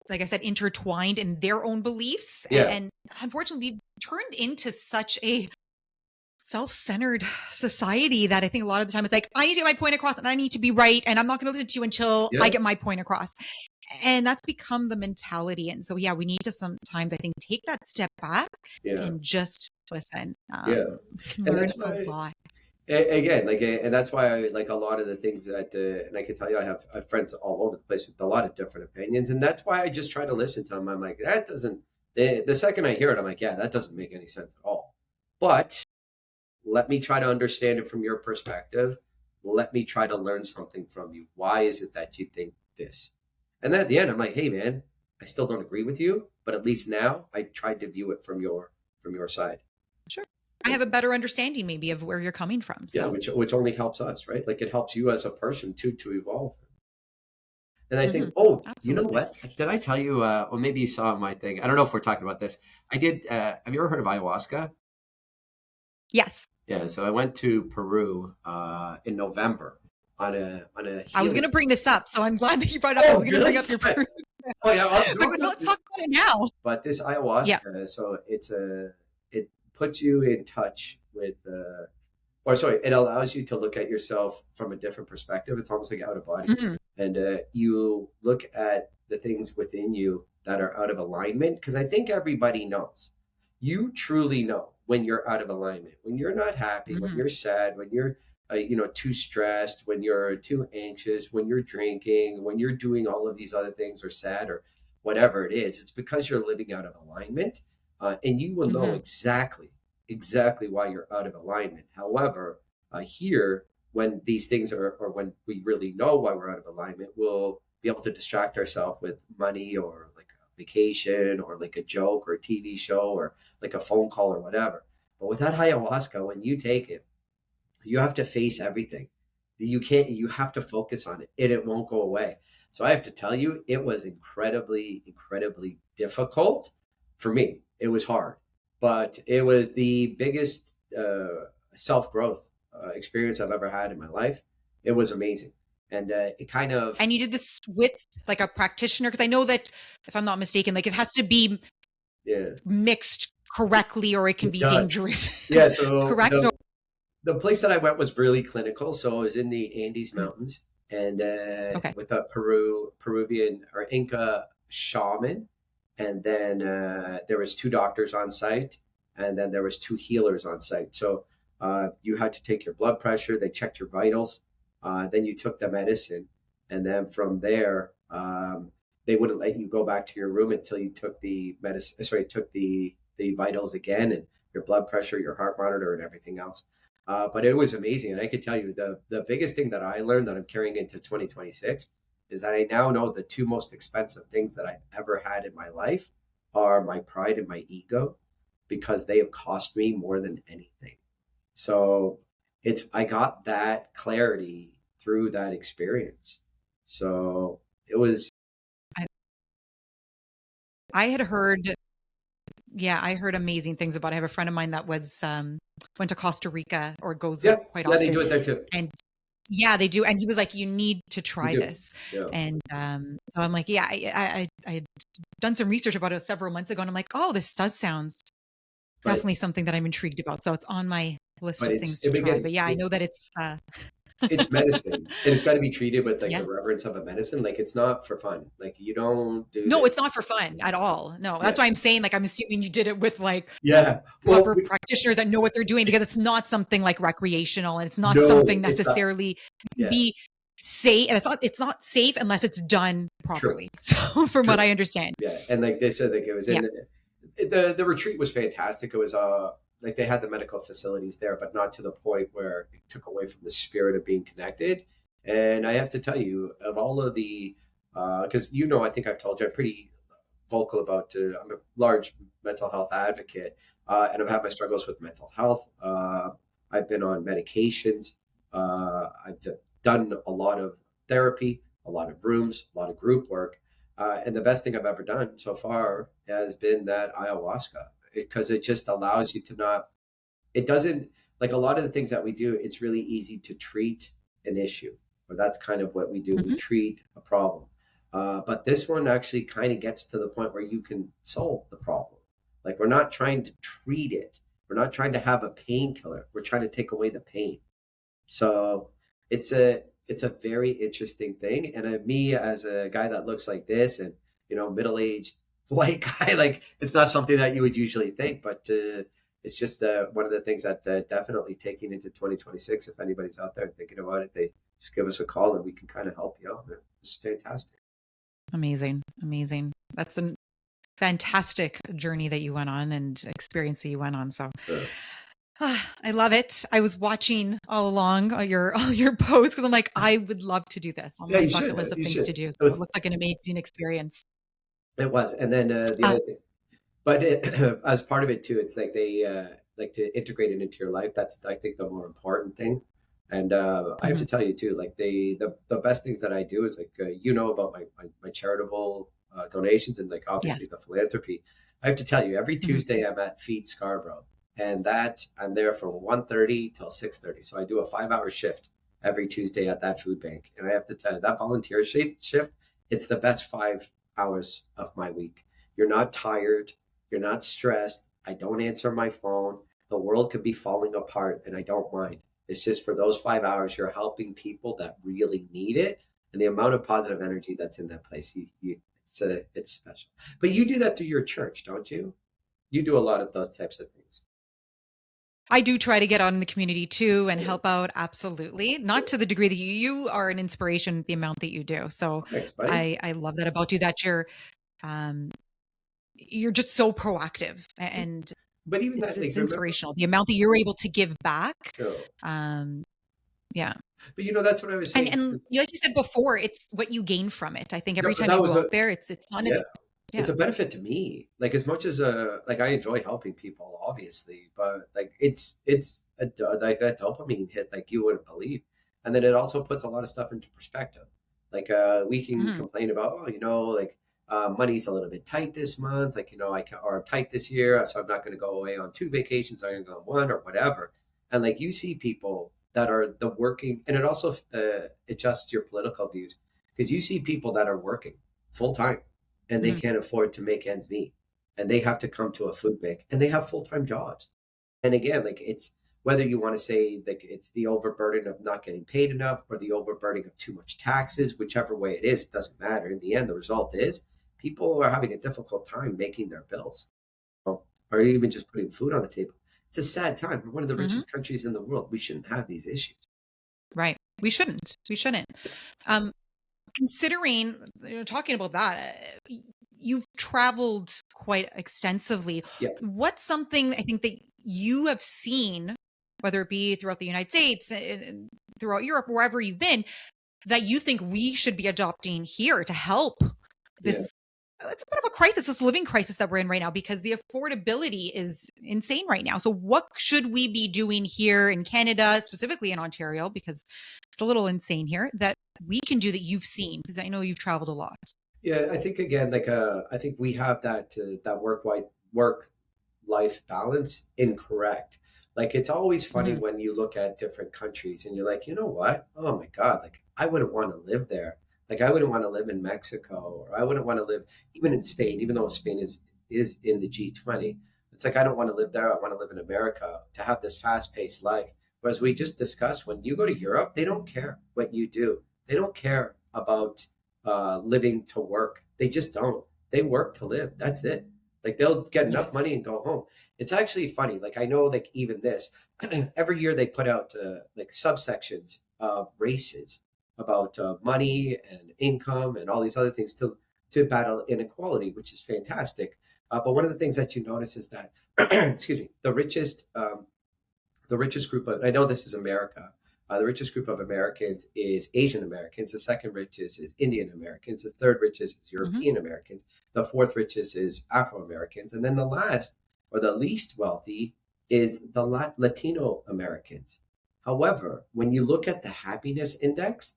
like I said, intertwined in their own beliefs, and unfortunately, we've turned into such a self-centered society that I think a lot of the time it's like, I need to get my point across, and I need to be right, and I'm not going to listen to you until I get my point across. And that's become the mentality. And so, we need to sometimes, I think, take that step back and just listen. And that's why, a lot. Again, and that's why I like a lot of the things that, and I can tell you, I have friends all over the place with a lot of different opinions. And that's why I just try to listen to them. I'm like, that doesn't, the second I hear it, I'm like, that doesn't make any sense at all. But let me try to understand it from your perspective. Let me try to learn something from you. Why is it that you think this? And then at the end, I'm like, hey, man, I still don't agree with you, but at least now I tried to view it from your side. Sure. I have a better understanding maybe of where you're coming from. So. Yeah, which only helps us, right? Like it helps you as a person too to evolve. And I think, absolutely. You know what? Did I tell you, or maybe you saw my thing. I don't know if we're talking about this. I did. Have you ever heard of ayahuasca? Yes. Yeah. So I went to Peru in November on a I was going to bring this up, so I'm glad that you brought it up. I was going to bring up your Peru. But let's talk about it now. But this ayahuasca, so it puts you in touch with, it allows you to look at yourself from a different perspective. It's almost like out of body. Mm-hmm. And you look at the things within you that are out of alignment. Because I think everybody knows. You truly know when you're out of alignment, when you're not happy, when you're sad, when you're too stressed, when you're too anxious, when you're drinking, when you're doing all of these other things or sad or whatever it is. It's because you're living out of alignment, and you will know exactly why you're out of alignment. However, here, when these things or when we really know why we're out of alignment, we'll be able to distract ourselves with money or like a vacation or like a joke or a TV show or like a phone call or whatever. But with that ayahuasca, when you take it, you have to face everything. You have to focus on it and it won't go away. So I have to tell you, it was incredibly, incredibly difficult for me. It was hard, but it was the biggest self-growth experience I've ever had in my life. It was amazing. And it kind of... And you did this with like a practitioner? Because I know that, if I'm not mistaken, like it has to be mixed correctly or it can be dangerous. Yeah, so... Correct? The place that I went was really clinical. So I was in the Andes Mountains and with a Peruvian or Inca shaman. And then there was 2 doctors on site, and then there was 2 healers on site. So you had to take your blood pressure. They checked your vitals. Then you took the medicine. And then from there, they wouldn't let you go back to your room until you took the medicine. Sorry, took the vitals again and your blood pressure, your heart monitor, and everything else. But it was amazing. And I could tell you the biggest thing that I learned that I'm carrying into 2026 is that I now know the 2 most expensive things that I've ever had in my life are my pride and my ego, because they have cost me more than anything. So I got that clarity through that experience. So it was. I heard amazing things about it. I have a friend of mine that went to Costa Rica or goes there quite often. Yeah, they do it there too. And yeah, they do. And he was like, you need to try this. Yeah. And so I'm like, I had done some research about it several months ago. And I'm like, oh, this does sound definitely something that I'm intrigued about. So it's on my list of things to try. But I know that it's... It's medicine, and it's got to be treated with the reverence of a medicine. Like it's not for fun. Like you don't do. No, it's not for fun at all. No, that's why I'm saying. Like I'm assuming you did it with like proper practitioners that know what they're doing, because it's not something like recreational, and it's not something necessarily be safe. And it's not safe unless it's done properly. True. So from what I understand, and like they said, like it was in The retreat was fantastic. It was like they had the medical facilities there, but not to the point where it took away from the spirit of being connected. And I have to tell you, of all of the, because I think I've told you I'm pretty vocal about. I'm a large mental health advocate, and I've had my struggles with mental health. I've been on medications. I've done a lot of therapy, a lot of rooms, a lot of group work. And the best thing I've ever done so far has been that ayahuasca, because it just allows you to not, it doesn't, like a lot of the things that we do, it's really easy to treat an issue, or that's kind of what we do. We Hmm. treat a problem. But this one actually kind of gets to the point where you can solve the problem. Like we're not trying to treat it. We're not trying to have a painkiller. We're trying to take away the pain. So it's a very interesting thing. And me as a guy that looks like this, and middle aged white guy, like it's not something that you would usually think, but it's just one of the things that definitely taking into 2026. If anybody's out there thinking about it, they just give us a call and we can kind of help you out. It's fantastic. Amazing. Amazing. That's a fantastic journey that you went on and experience that you went on. So Uh, I love it. I was watching all along all your posts because I'm like, I would love to do this on yeah, my you bucket should. list of You things should. to do. It So it was. looked like an amazing experience. It was. And then the Uh, other thing. But as part of it too, it's like they like to integrate it into your life. That's I think the more important thing. And I have mhm. to tell you too, like the best things that I do is like about my charitable donations and like obviously Yes. the philanthropy. I have to tell you, every Mhm. Tuesday I'm at Feed Scarborough, and that I'm there from 1:30 till 6:30. So I do a 5 hour shift every Tuesday at that food bank, and I have to tell you that volunteer shift, it's the best 5 hours of my week. You're not tired. You're not stressed. I don't answer my phone. The world could be falling apart and I don't mind. It's just for those 5 hours, you're helping people that really need it. And the amount of positive energy that's in that place, it's special. But you do that through your church, don't you? You do a lot of those types of things. I do try to get out in the community too and Yeah. help out. Absolutely. Not to the degree that you are an inspiration, the amount that you do. So Thanks, buddy. I love that about you, that um, you're just so proactive and But even it's, that, like, it's remember, inspirational. The amount that you're able to give back. oh, Um, yeah. but that's what I was And saying. like you said before, it's what you gain from it. I think No, every time that you was go a, out there, it's not yeah. as It's yeah. a benefit to me. Like as much as like I enjoy helping people, obviously, but like it's like a dopamine hit like you wouldn't believe, and then it also puts a lot of stuff into perspective. Like we can Mhm. complain about like money's a little bit tight this month, like or tight this year, so I'm not going to go away on 2 vacations. I'm going to go on one or whatever. And like you see people that are the working, and it also adjusts your political views because you see people that are working full time and they Mhm. can't afford to make ends meet and they have to come to a food bank and they have full-time jobs. And again, like it's whether you want to say like it's the overburden of not getting paid enough or the overburden of too much taxes, whichever way it is, it doesn't matter. In the end, the result is people are having a difficult time making their bills or even just putting food on the table. It's a sad time. We're one of the Mhm. richest countries in the world. We shouldn't have these issues. Right. We shouldn't. We shouldn't. Um, considering talking about that, you've traveled quite extensively. Yeah, What's something I think that you have seen, whether it be throughout the United States and throughout Europe, wherever you've been, that you think we should be adopting here to help yeah. this? It's a bit of a crisis, this living crisis that we're in right now, because the affordability is insane right now. So, what should we be doing here in Canada, specifically in Ontario, because it's a little insane here, that we can do that you've seen? Because I know you've traveled a lot. Yeah, I think again, like I think we have that work life balance incorrect. Like it's always funny Hmm. when you look at different countries and you're like, you know what? Oh my God, like I wouldn't want to live there. Like I wouldn't want to live in Mexico or I wouldn't want to live even in Spain, even though Spain is in the G20. It's like I don't want to live there. I want to live in America to have this fast-paced life. Whereas we just discussed when you go to Europe, they don't care what you do. They don't care about living to work. They just don't. They work to live. That's it. Like they'll get enough Yes. money and go home. It's actually funny. Like I know, like even this, every year they put out like subsections of races about money and income and all these other things to battle inequality, which is fantastic. But one of the things that you notice is that, excuse me, the richest group of, I know this is America, the richest group of Americans is Asian Americans. The second richest is Indian Americans. The third richest is Hmm. European Americans. The fourth richest is Afro Americans. And then the last, or the least wealthy, is the Latino Americans. However, when you look at the happiness index,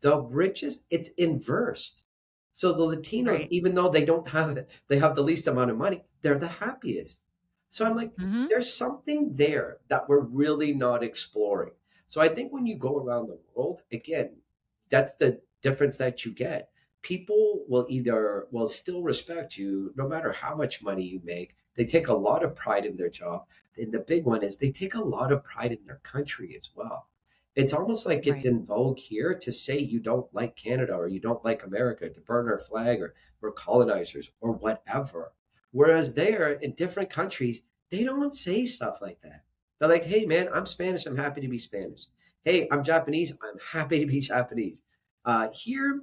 the richest, it's inversed. So the Latinos, Right. even though they don't have it, they have the least amount of money, they're the happiest. So I'm like, Hmm. there's something there that we're really not exploring. So I think when you go around the world, again, that's the difference that you get. People will still respect you no matter how much money you make. They take a lot of pride in their job. And the big one is they take a lot of pride in their country as well. It's almost like it's Right. in vogue here to say you don't like Canada or you don't like America, to burn our flag or we're colonizers or whatever. Whereas there in different countries, they don't say stuff like that. They're like, hey, man, I'm Spanish. I'm happy to be Spanish. Hey, I'm Japanese. I'm happy to be Japanese. Here,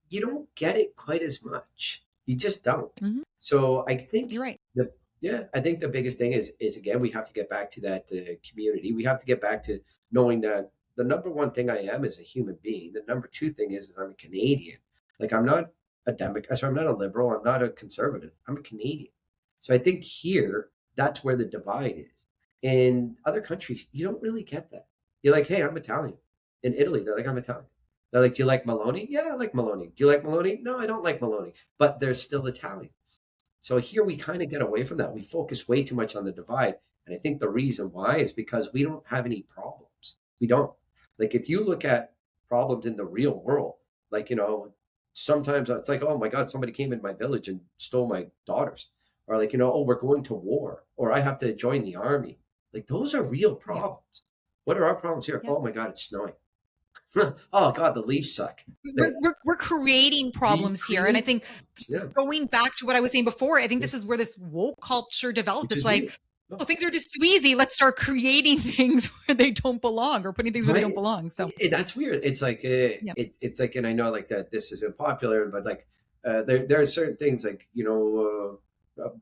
you don't get it quite as much. You just don't. Hmm. So You're right. I think the biggest thing is again, we have to get back to that community. We have to get back to knowing that the number one thing I am is a human being. The number two thing is I'm a Canadian. Like I'm not a Democrat, so I'm not a liberal. I'm not a conservative. I'm a Canadian. So I think here that's where the divide is. In other countries, you don't really get that. You're like, hey, I'm Italian. In Italy, they're like, I'm Italian. They're like, do you like Maloney? Yeah, I like Maloney. Do you like Maloney? No, I don't like Maloney. But they're still Italians. So here we kind of get away from that. We focus way too much on the divide. And I think the reason why is because we don't have any problems. We don't. Like if you look at problems in the real world, like, sometimes it's like, oh my God, somebody came in my village and stole my daughters. Or like, oh, we're going to war, or I have to join the army. Like those are real Yeah. problems. What are our problems here? Yeah. Oh my God, it's snowing. Oh God, the leaves suck. We're creating We problems here. And I create think problems. Yeah. going back to what I was saying before, I think Yeah. this is where this woke culture developed. Which It's is like, weird. oh, No. things are just too easy. Let's start creating things where they don't belong or putting things where they don't Right? belong. So, That's weird. It's like yeah. it's like, and I know like that this is unpopular, but like there are certain things like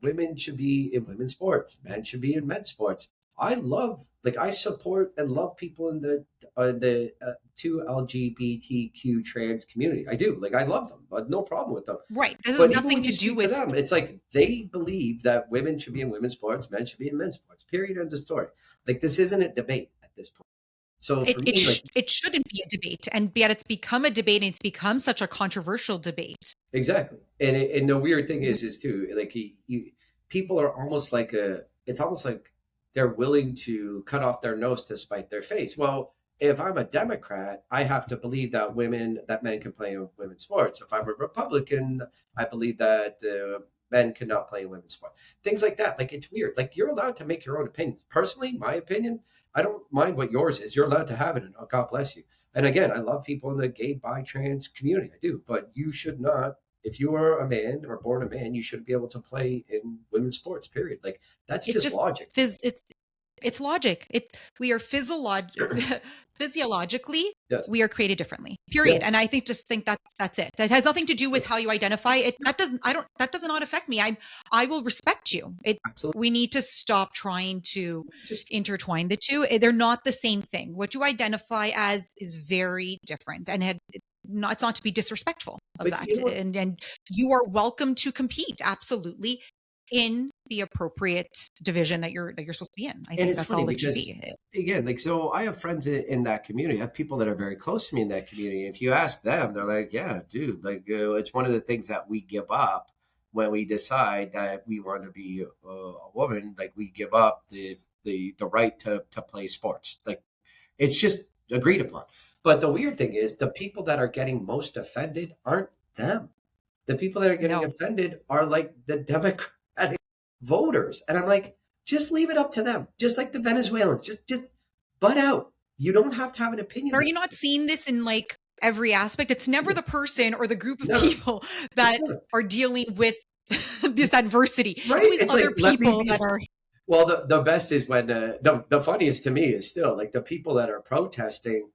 women should be in women's sports, men should be in men's sports. I support and love people in the two LGBTQ trans community. I do. Like I love them, but no problem with them. Right. This has But even nothing when you to do speak to with them, it's like they believe that women should be in women's sports, men should be in men's sports. Period. End of story. Like this isn't a debate at this point. So it. for me, like It shouldn't be a debate, and yet it's become a debate, and it's become such a controversial debate. exactly, and the weird thing is too like people are almost like it's almost like they're willing to cut off their nose to spite their face. Well, if I'm a Democrat, I have to believe that men can play in women's sports. If I'm a Republican, I believe that men cannot play in women's sports. Things like that. Like it's weird. Like you're allowed to make your own opinions. Personally, my opinion, I don't mind what yours is. You're allowed to have it, and God bless you. And again, I love people in the gay, bi, trans community. I do, but you should not. If you are a man or born a man, you should be able to play in women's sports. Period. Like that's It's just just logic. it's logic. We are physiologically Yes. we are created differently. Yeah. Period. And I think that's it. That has nothing to do with how you identify. That does not affect me. I will respect you. Absolutely. We need to stop trying to Just intertwine the two. They're not the same thing. What you identify as is very different, and it's not to be disrespectful of but that. you know what? And you are welcome to compete, absolutely, in the appropriate division that you're supposed to be in. I And think it's that's funny all it should because be. again, like so I have friends in that community. I have people that are very close to me in that community. If you ask them, they're like, "Yeah, dude, like it's one of the things that we give up when we decide that we want to be a woman. Like we give up the right to play sports. Like it's just agreed upon." But the weird thing is, the people that are getting most offended aren't them. The people that are getting No. offended are like the Democratic voters. And I'm like, just leave it up to them. Just like the Venezuelans. Just butt out. You don't have to have an opinion. Are you not seeing this in like every aspect? It's never the person or the group of Never. people that are dealing with this adversity. Right? It's always It's other like, let me people be. that are. Well, the best is when the funniest to me is still like the people that are protesting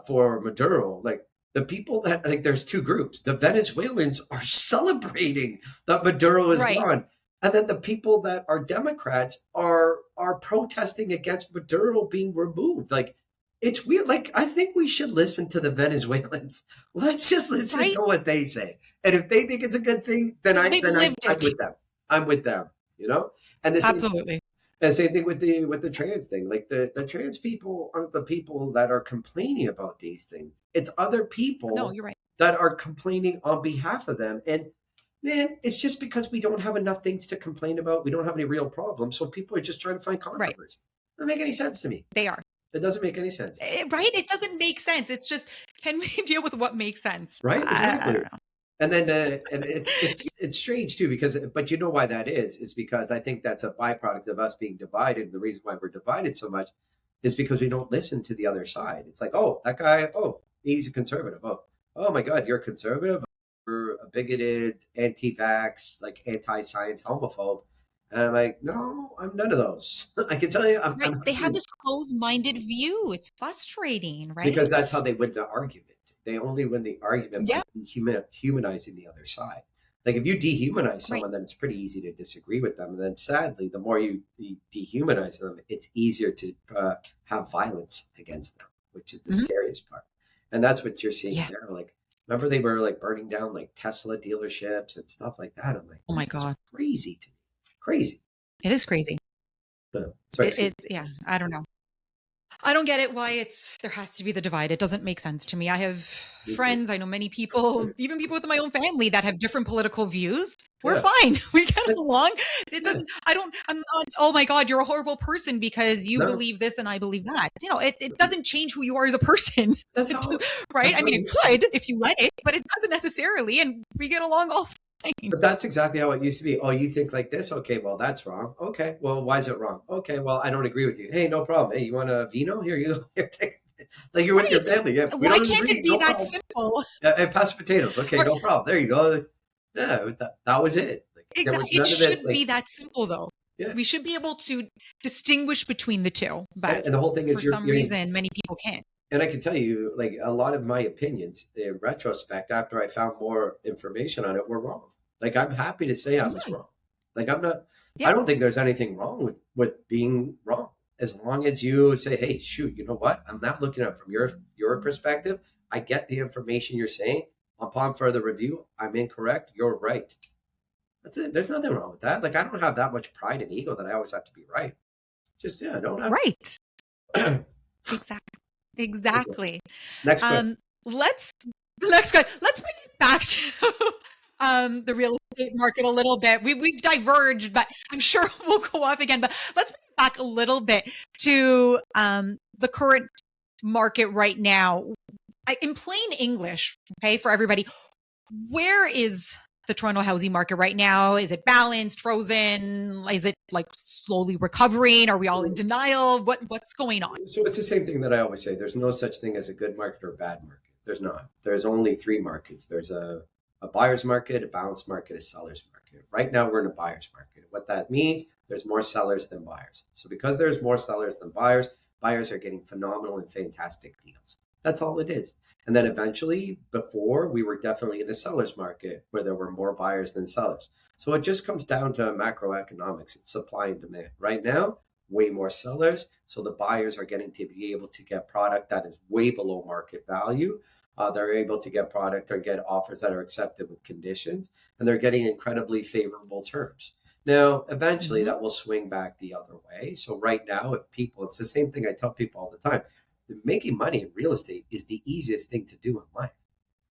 for Maduro. Like the people that like there's two groups. The Venezuelans are celebrating that Maduro is Right. gone. And then the people that are Democrats are protesting against Maduro being removed. Like, it's weird. Like, I think we should listen to the Venezuelans. Let's just listen Right? to what they say. And if they think it's a good thing, then They've lived I'm it. with them. I'm with them. You know. And the same Absolutely. and same thing with the trans thing. Like the trans people aren't the people that are complaining about these things. It's other No, people you're right. that are complaining on behalf of them. And man, it's just because we don't have enough things to complain about. We don't have any real problems. So people are just trying to find Right. controversy. Doesn't make any sense to me. They are. It doesn't make any sense. Right? It doesn't make sense. It's just, can we deal with what makes sense? Right? I Exactly. don't know. And then and it's strange too, because but you know why that is because I think that's a byproduct of us being divided. The reason why we're divided so much is because we don't listen to the other side. It's like, oh, that guy, oh, he's a conservative. Oh my God, you're a conservative. You're a bigoted, anti-vax, like anti-science homophobe. And I'm like, no, I'm none of those. I can tell you, Right. I'm not They have saying, this closed-minded view. It's frustrating, because right? that's how they win the argument. They only win the argument by Yeah. humanizing the other side. Like if you dehumanize Right. someone, then it's pretty easy to disagree with them. And then sadly, the more you dehumanize them, it's easier to have violence against them, which is the Mhm. scariest part. And that's what you're seeing Yeah. now. Like, remember they were like burning down like Tesla dealerships and stuff like that. I'm like, Oh my this is God. crazy to me. Crazy. It is crazy. Sorry, excuse Yeah, I don't know. I don't get it why there has to be the divide. It doesn't make sense to me. I have me. friends, I know many people, even people within my own family that have different political views. We're Yeah. fine. We get along. It Yeah. doesn't, I'm not, oh my God, you're a horrible person because you No, believe this and I believe that. It doesn't change who you are as a person. that's It how right? that's I how mean, it it used to be. could if you let it, but it doesn't necessarily. And we get along all fine. But that's exactly how it used to be. Oh, you think like this? Okay, well, that's wrong. Okay, well, why is it wrong? Okay, well, I don't agree with you. Hey, no problem. Hey, you want a vino? Here you go. Here, take it. Like you're with your Right. family. Yeah, we Why don't can't agree. it be No that problem. simple? And pass the potatoes. Okay, Or, no problem. There you go. Yeah, that was it. Like there was exactly. It none of this. should be Like that simple, though. yeah, We should be able to distinguish between the two, but and the whole thing is for some you're reason, many people can't. and I can tell you like a lot of my opinions in retrospect after I found more information on it were wrong. Like I'm happy to say I was Mhm. wrong. Like I'm not. I Yeah, don't think there's anything wrong with being wrong as long as you say, hey, shoot, you know what? I'm not looking at it from your perspective. I get the information you're saying. Upon further review, I'm incorrect. You're right. That's it. There's nothing wrong with that. Like I don't have that much pride and ego that I always have to be right. Just yeah, I don't have. right. Exactly. Okay. Exactly. Next question. Um, let's let's go. Let's bring it back to the real estate market a little bit. We've diverged, but I'm sure we'll go off again. But let's bring it back a little bit to the current market right now. In plain English, okay, for everybody, where is the Toronto housing market right now? Is it balanced, frozen? Is it like slowly recovering? Are we all in denial? What's going on? So it's the same thing that I always say. There's no such thing as a good market or a bad market. There's not. There's only three markets. There's a buyer's market, a balanced market, a seller's market. Right now we're in a buyer's market. What that means, there's more sellers than buyers. So because there's more sellers than buyers, buyers are getting phenomenal and fantastic deals. That's all it is. And then eventually, before, we were definitely in a seller's market where there were more buyers than sellers. So it just comes down to macroeconomics. It's supply and demand. Right now, way more sellers. So the buyers are getting to be able to get product that is way below market value. They're able to get product or get offers that are accepted with conditions, and they're getting incredibly favorable terms. Now, eventually, Mhm. that will swing back the other way. So right now, if people, it's the same thing I tell people all the time, making money in real estate is the easiest thing to do in life.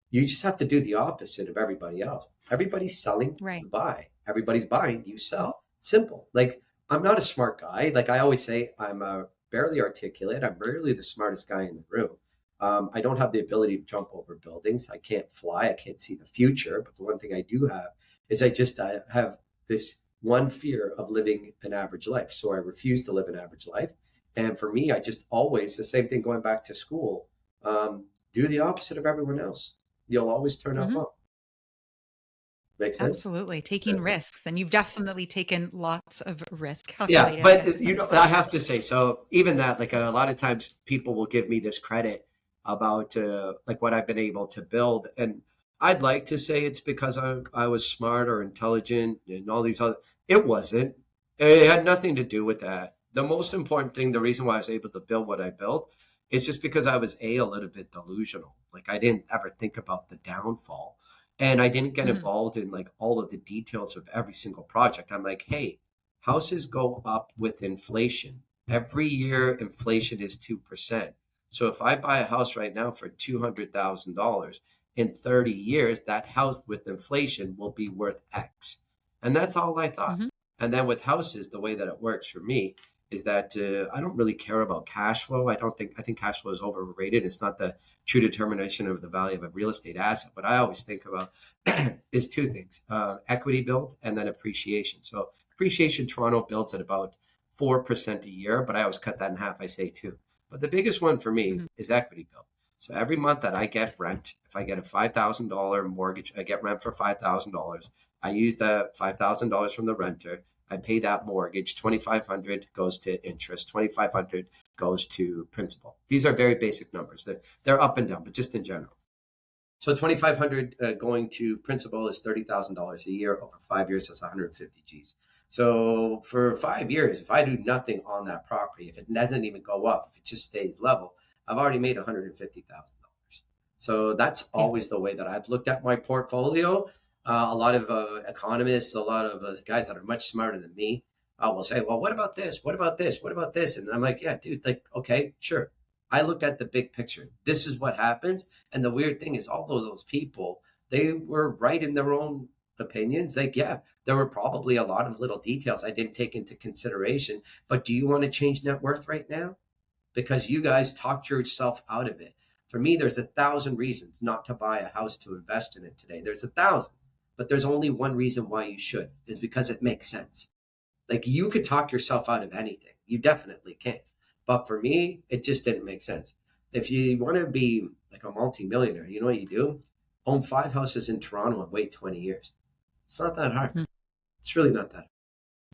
You just have to do the opposite of everybody else. Everybody's selling, Right. you buy. Everybody's buying, you sell. Simple. Like I'm not a smart guy. Like I always say, I'm barely articulate. I'm rarely the smartest guy in the room. I don't have the ability to jump over buildings. I can't fly. I can't see the future. But the one thing I do have is I have this one fear of living an average life. So I refuse to live an average life. And for me, I just always, the same thing going back to school, do the opposite of everyone else. You'll always turn out Mhm. well. Make sense? Absolutely. Yeah. Taking risks. And you've definitely taken lots of risk, Yeah, calculated, I guess, but to some I extent. have to say, so even that, like a lot of times people will give me this credit about like what I've been able to build, and I'd like to say it's because I was smart or intelligent and all these other. It wasn't. It had nothing to do with that. The most important thing, the reason why I was able to build what I built, is just because I was a little bit delusional. Like I didn't ever think about the downfall, and I didn't get Mhm. involved in like all of the details of every single project. I'm like, hey, houses go up with inflation. Every year, inflation is 2%. So if I buy a house right now for $200,000, in 30 years, that house with inflation will be worth X. And that's all I thought. Mhm. And then with houses, the way that it works for me is that I don't really care about cash flow. I think cash flow is overrated. It's not the true determination of the value of a real estate asset. What I always think about is two things: equity build and then appreciation. So appreciation, Toronto builds at about 4% a year, but I always cut that in half. I say two. But the biggest one for me Mhm. is equity build. So every month that I get rent, if I get a $5,000 mortgage, I get rent for $5,000. I use the $5,000 from the renter. I pay that mortgage. 2,500 goes to interest. 2,500 goes to principal. These are very basic numbers. They're up and down, but just in general. So 2,500 going to principal is $30,000 a year. Over 5 years, that's 150 G's. So for 5 years, if I do nothing on that property, if it doesn't even go up, if it just stays level, I've already made $150,000. So that's Yeah. always the way that I've looked at my portfolio. A lot of economists, a lot of guys that are much smarter than me, will say, "Well, what about this? What about this? What about this?" And I'm like, "Yeah, dude. Like, okay, sure. I look at the big picture. This is what happens." And the weird thing is, all those people, they were right in their own opinions. Like, yeah, there were probably a lot of little details I didn't take into consideration. But do you want to change net worth right now? Because you guys talked yourself out of it. For me, there's 1,000 reasons not to buy a house to invest in it today. There's 1,000, but there's only one reason why you should, is because it makes sense. Like you could talk yourself out of anything. You definitely can. But for me, it just didn't make sense. If you want to be like a multimillionaire, you know what you do? Own 5 houses in Toronto and wait 20 years. It's not that hard. Mhm. It's really not that hard.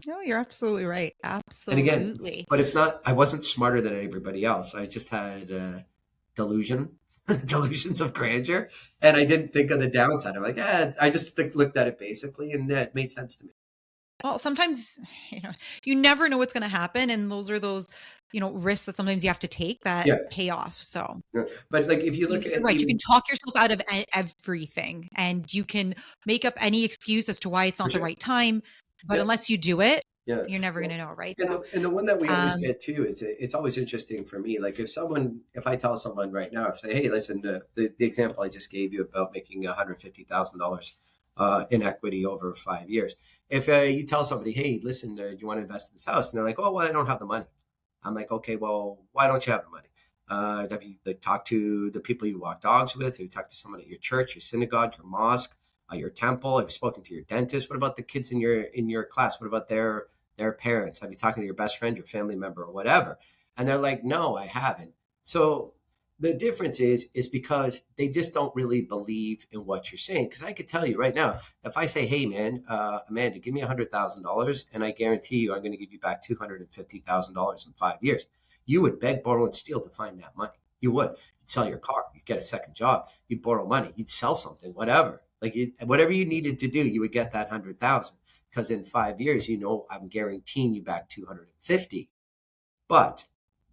No, you're absolutely right. And again, Absolutely. but it's not, I wasn't smarter than everybody else. I just had delusion, delusions of grandeur. And I didn't think of the downside. I'm like, I just looked at it basically and it made sense to me. Well, sometimes, you know, you never know what's going to happen. And those are those, risks that sometimes you have to take that Yeah. pay off. So Yeah. But like if you look you're at right. You can even, talk yourself out of everything and you can make up any excuse as to why it's for not the sure. right time. But Yeah. unless you do it, Yeah. you're never going Well, to know. Right. and So, the one that we always um, get too is it's always interesting for me. Like if I tell someone right now, if I say, hey, listen, the example I just gave you about making $150,000 in equity over 5 years. If you tell somebody, hey, listen, do you want to invest in this house? And they're like, oh, well, I don't have the money. I'm like, okay, well, why don't you have the money? Have you like talked to the people you walk dogs with? Have you talked to someone at your church, your synagogue, your mosque, your temple? Have you spoken to your dentist? What about the kids in your class? What about their parents? Have you talked to your best friend, your family member, or whatever? And they're like, no, I haven't. So the difference is because they just don't really believe in what you're saying. Because I could tell you right now, if I say, hey man, Amanda, give me $100,000 and I guarantee you I'm going to give you back $250,000 in 5 years, you would beg, borrow, and steal to find that money. You would. You'd sell your car, you'd get a second job, you'd borrow money, you'd sell something, whatever. Whatever you needed to do, you would get that 100,000 because in 5 years, I'm guaranteeing you back 250. But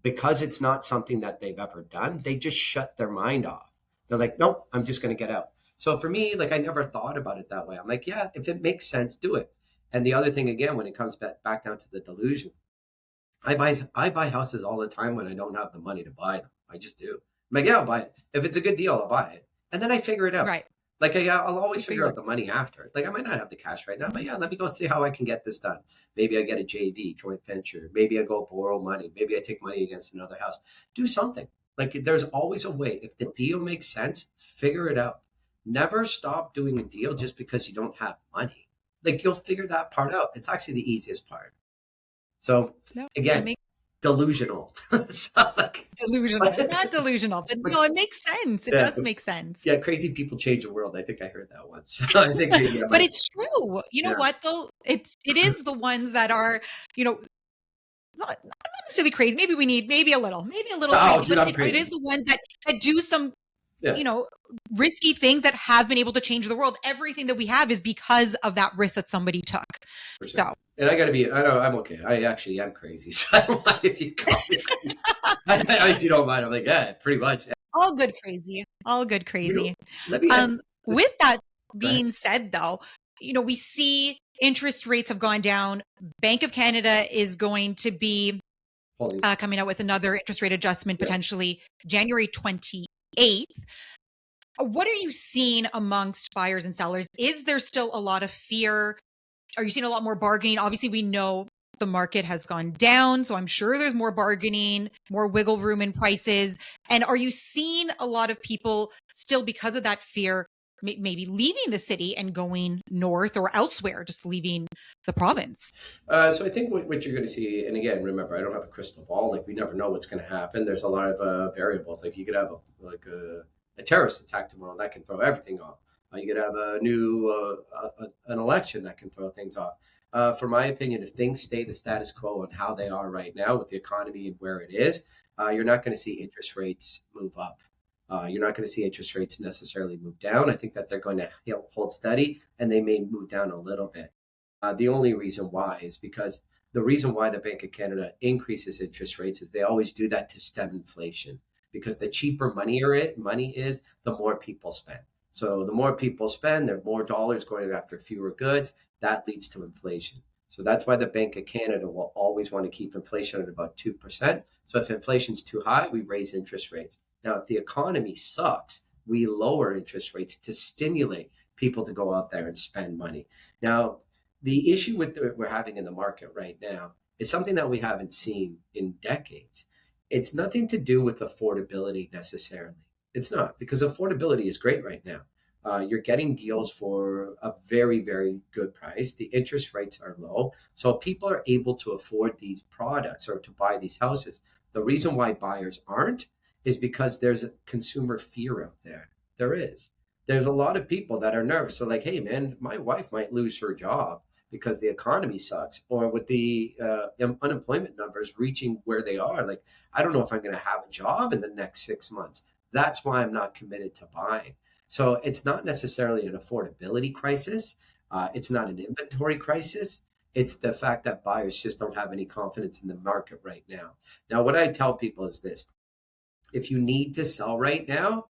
because it's not something that they've ever done, they just shut their mind off. They're like, nope, I'm just going to get out. So for me, like I never thought about it that way. I'm like, yeah, if it makes sense, do it. And the other thing, again, when it comes back down to the delusion, I buy houses all the time when I don't have the money to buy them. I just do. I'm like, yeah, I'll buy it. If it's a good deal, I'll buy it. And then I figure it out. right. Like I'll always You figure figure out the money after. Like I might not have the cash right now, but yeah, let me go see how I can get this done. Maybe I get a JV, joint venture. Maybe I go borrow money. Maybe I take money against another house. Do something. Like there's always a way. If the deal makes sense, figure it out. Never stop doing a deal just because you don't have money. Like you'll figure that part out. It's actually the easiest part. So No, it again, makes delusional. So, like, delusional. Not delusional, but no, it makes sense. It yeah, does make sense. yeah, crazy people change the world. I think I heard that once. I think maybe I But might. it's true. You know Yeah. what though? It is the ones that are, you know, not necessarily crazy. Maybe we need maybe a little Oh, crazy, dude, but I'm it is crazy. the ones that do some Yeah, you know, risky things that have been able to change the world. Everything that we have is because of that risk that somebody took. for sure. So, And I got to be, I know I'm okay. I actually am crazy. So I don't mind if you call me crazy. If you don't mind, I'm like, yeah, pretty much. all good crazy. All good You know, crazy. let me, With that go ahead. being said, though, we see interest rates have gone down. Bank of Canada is going to be Holding. coming out with another interest rate adjustment Yep. potentially January 28th. What are you seeing amongst buyers and sellers? Is there still a lot of fear? Are you seeing a lot more bargaining? Obviously, we know the market has gone down, so I'm sure there's more bargaining, more wiggle room in prices. And are you seeing a lot of people still, because of that fear, maybe leaving the city and going north or elsewhere, just leaving the province? So I think what you're going to see, and again, remember, I don't have a crystal ball. Like we never know what's going to happen. There's a lot of variables. Like you could have a terrorist attack tomorrow that can throw everything off. You could have a new an election that can throw things off. For my opinion, if things stay the status quo and how they are right now with the economy and where it is, you're not going to see interest rates move up. You're not going to see interest rates necessarily move down. I think that they're going to hold steady, and they may move down a little bit. The only reason why is because the reason why the Bank of Canada increases interest rates is they always do that to stem inflation. Because the cheaper money is, the more people spend. So the more people spend, there are more dollars going after fewer goods. That leads to inflation. So that's why the Bank of Canada will always want to keep inflation at about 2%. So if inflation's too high, we raise interest rates. Now, if the economy sucks, we lower interest rates to stimulate people to go out there and spend money. Now, the issue we're having in the market right now is something that we haven't seen in decades. It's nothing to do with affordability necessarily. It's not, because affordability is great right now. You're getting deals for a very, very good price. The interest rates are low. So people are able to afford these products or to buy these houses. The reason why buyers aren't is because there's a consumer fear out there. There is. There's a lot of people that are nervous. So, like, hey, man, my wife might lose her job because the economy sucks, or with the unemployment numbers reaching where they are. Like, I don't know if I'm going to have a job in the next 6 months. That's why I'm not committed to buying. So it's not necessarily an affordability crisis. It's not an inventory crisis. It's the fact that buyers just don't have any confidence in the market right now. Now, what I tell people is this: if you need to sell right now,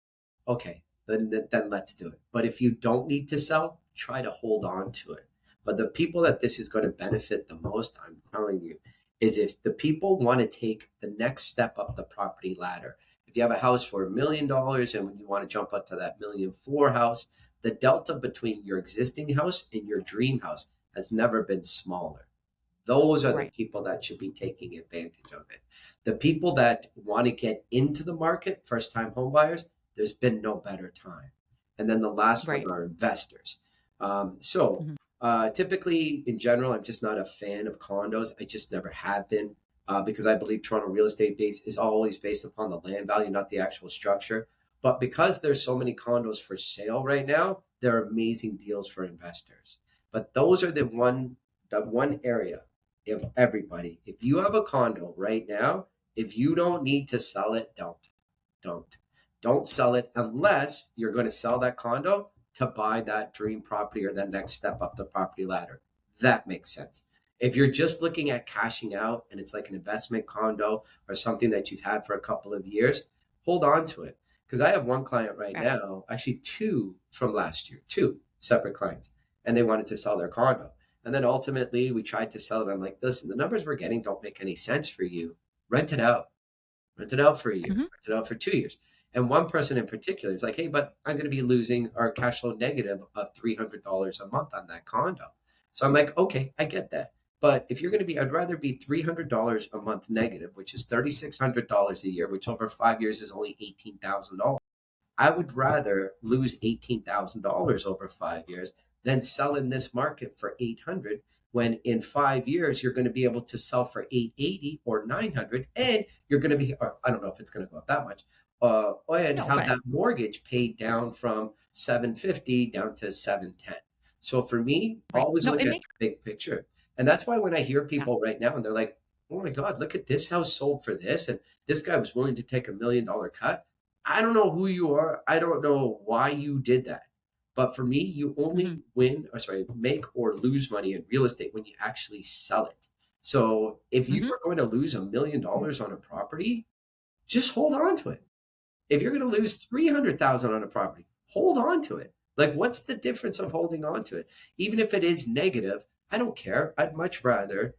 okay, then let's do it. But if you don't need to sell, try to hold on to it. But the people that this is going to benefit the most, I'm telling you, is if the people want to take the next step up the property ladder. If you have a house for $1 million and when you want to jump up to that 1,400,000 house, the delta between your existing house and your dream house has never been smaller. Those are the Right. people that should be taking advantage of it. The people that want to get into the market, first time home buyers, there's been no better time. And then the last one Right. are investors. So Mhm. typically, in general, I'm just not a fan of condos. I just never have been because I believe Toronto real estate base is always based upon the land value, not the actual structure. But because there's so many condos for sale right now, there are amazing deals for investors. But those are the one area. If everybody, if you have a condo right now, if you don't need to sell it, don't don't sell it unless you're going to sell that condo to buy that dream property or that next step up the property ladder. That makes sense. If you're just looking at cashing out and it's like an investment condo or something that you've had for a couple of years, hold on to it. Because I have one client right Okay. now, actually two from last year, two separate clients, and they wanted to sell their condo. And then ultimately we tried to sell it. I'm like, listen, the numbers we're getting don't make any sense for you. Rent it out. Rent it out for a year. Mhm. Rent it out for 2 years. And one person in particular is like, hey, but I'm going to be losing our cash flow negative of $300 a month on that condo. So I'm like, okay, I get that. But if you're going to be, I'd rather be $300 a month negative, which is $3,600 a year, which over 5 years is only $18,000. I would rather lose $18,000 over 5 years than sell in this market for 800 when in 5 years you're going to be able to sell for 880 or 900 and you're going to be, or I don't know if it's going to go up that much, and No, have but that mortgage paid down from 750 down to 710. So for me, right. always No, look it at makes the big picture. And that's why when I hear yeah. people right now and they're like, oh my God, look at this house sold for this, and this guy was willing to take $1 million cut. I don't know who you are. I don't know why you did that. But for me, you Hmm. only make or lose money in real estate when you actually sell it. So if you Hmm. are going to lose $1 million on a property, just hold on to it. If you're going to lose 300,000 on a property, hold on to it. Like, what's the difference of holding on to it? Even if it is negative, I don't care. I'd much rather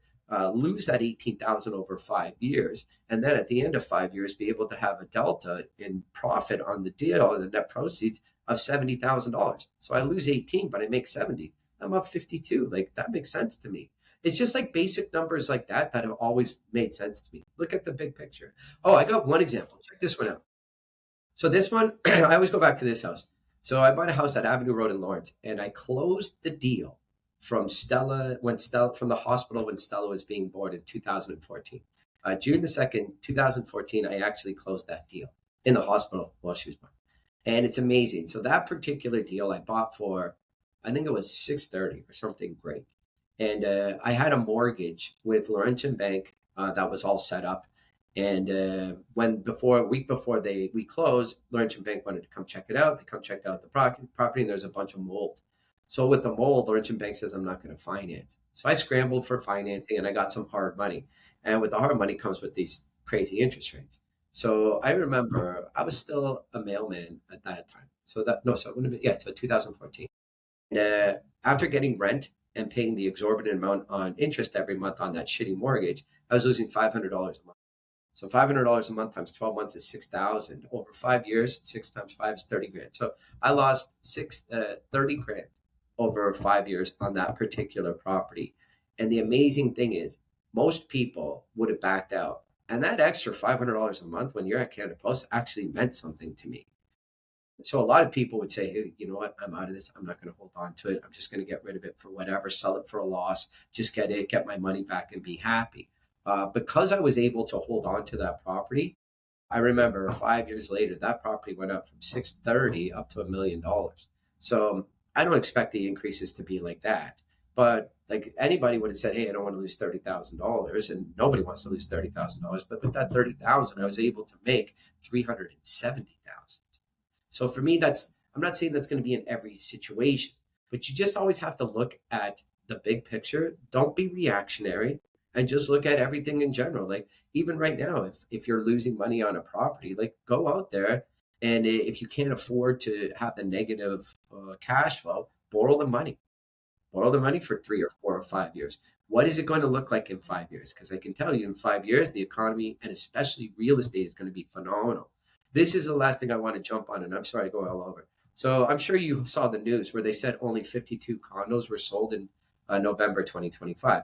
lose that 18,000 over 5 years, and then at the end of 5 years, be able to have a delta in profit on the deal and the net proceeds of $70,000. So I lose 18, but I make 70. I'm up 52. Like, that makes sense to me. It's just like basic numbers like that have always made sense to me. Look at the big picture. Oh, I got one example. Check this one out. So this one, I always go back to this house. So I bought a house at Avenue Road in Lawrence, and I closed the deal from Stella from the hospital when Stella was being born in 2014. June 2nd, 2014, I actually closed that deal in the hospital while she was born, and it's amazing. So that particular deal I bought for, I think it was 630 or something great, and I had a mortgage with Laurentian Bank that was all set up. And a week before we closed, Laurentian Bank wanted to come check it out. They come checked out the property, and there's a bunch of mold. So with the mold, Laurentian Bank says I'm not going to finance. So I scrambled for financing, and I got some hard money. And with the hard money comes with these crazy interest rates. So I remember I was still a mailman at that time. So that no, so it would have been, yeah, so 2014. And after getting rent and paying the exorbitant amount on interest every month on that shitty mortgage, I was losing $500 a month. So $500 a month times 12 months is 6,000. Over 5 years, 6 times 5 is 30 grand. So I lost 30 grand over 5 years on that particular property. And the amazing thing is, most people would have backed out. And that extra $500 a month when you're at Canada Post actually meant something to me. So a lot of people would say, hey, you know what? I'm out of this. I'm not going to hold on to it. I'm just going to get rid of it for whatever, sell it for a loss, just get my money back and be happy. Because I was able to hold on to that property, I remember 5 years later, that property went up from 630 up to $1 million. So I don't expect the increases to be like that. But like anybody would have said, hey, I don't want to lose $30,000, and nobody wants to lose $30,000. But with that 30,000, I was able to make 370,000. So for me, I'm not saying that's going to be in every situation, but you just always have to look at the big picture. Don't be reactionary and just look at everything in general. Like even right now, if you're losing money on a property, like go out there, and if you can't afford to have the negative cash flow, borrow the money for 3 or 4 or 5 years. What is it going to look like in 5 years? Because I can tell you in 5 years, the economy and especially real estate is going to be phenomenal. This is the last thing I want to jump on, and I'm sorry I go all over. So I'm sure you saw the news where they said only 52 condos were sold in November 2025.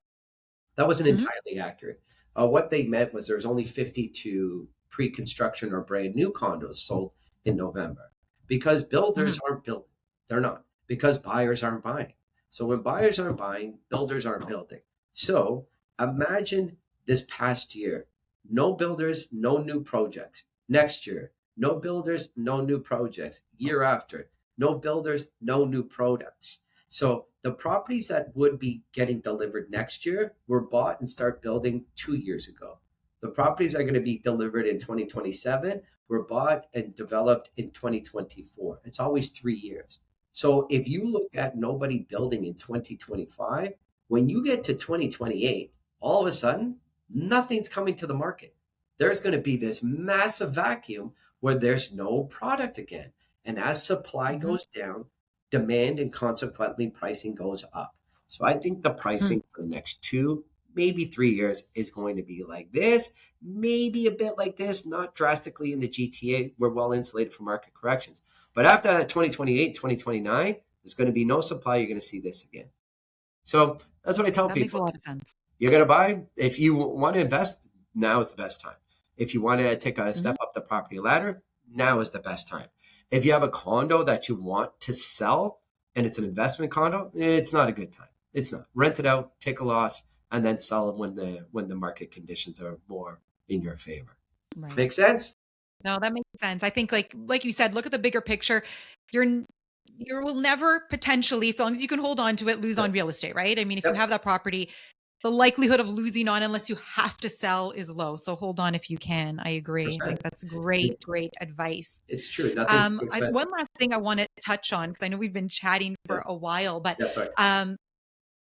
That wasn't Hmm. entirely accurate. What they meant was there's only 52 pre-construction or brand new condos sold in November because Hmm. builders aren't building. They're not because buyers aren't buying. So when buyers aren't buying, builders aren't building. So imagine this past year, no builders, no new projects. Next year, no builders, no new projects. Year after, no builders, no new products. So the properties that would be getting delivered next year were bought and start building 2 years ago. The properties that are going to be delivered in 2027 were bought and developed in 2024. It's always 3 years. So if you look at nobody building in 2025, when you get to 2028, all of a sudden, nothing's coming to the market. There's going to be this massive vacuum where there's no product again. And as supply Hmm. goes down, demand and consequently pricing goes up. So I think the Hmm. pricing for the next 2, maybe 3 years is going to be like this, maybe a bit like this, not drastically in the GTA. We're well insulated from market corrections. But after 2028, 2029, there's going to be no supply. You're going to see this again. So that's what I tell That makes a people. lot of sense. You're going to buy. If you want to invest, now is the best time. If you want to take a Hmm. step up the property ladder, now is the best time. If you have a condo that you want to sell and it's an investment condo, it's not a good time. It's not. Rent it out, take a loss, and then sell it when the market conditions are more in your favor. Right. Make sense? No, that makes sense. I think like you said, look at the bigger picture. You're n- you will never potentially, as long as you can hold on to it, lose on Yep. real estate, right? I mean, if you Yep. have that property, the likelihood of losing on unless you have to sell is low. So hold on if you can. I agree. I think Percent. that's great, great advice. It's true. Nothing's too expensive. One last thing I want to touch on, because I know we've been chatting Yeah. for a while, but That's right. um,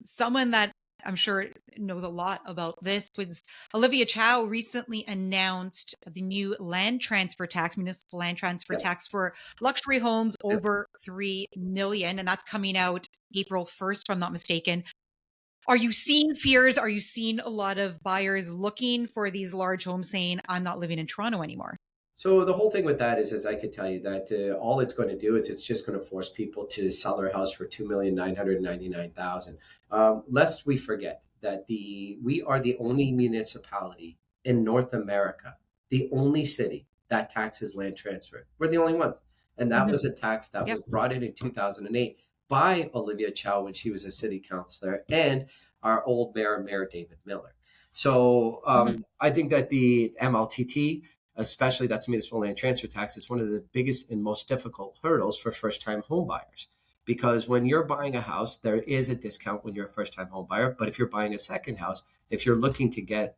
someone that I'm sure knows a lot about this was Olivia Chow recently announced the new land transfer tax, municipal land transfer Yeah. tax for luxury homes Yeah. over 3 million. And that's coming out April 1st, if I'm not mistaken. Are you seeing fears? Are you seeing a lot of buyers looking for these large homes saying, I'm not living in Toronto anymore? So the whole thing with that is, as I could tell you, that all it's going to do is it's just going to force people to sell their house for 2,999,000. Lest we forget that we are the only municipality in North America, the only city that taxes land transfer. We're the only ones, and that Mhm. was a tax that Yep. was brought in 2008 by Olivia Chow when she was a city councilor, and our old Mayor David Miller. So Mhm. I think that the MLTT, especially that's municipal land transfer tax, is one of the biggest and most difficult hurdles for first time home buyers. Because when you're buying a house, there is a discount when you're a first time home buyer. But if you're buying a second house, if you're looking to get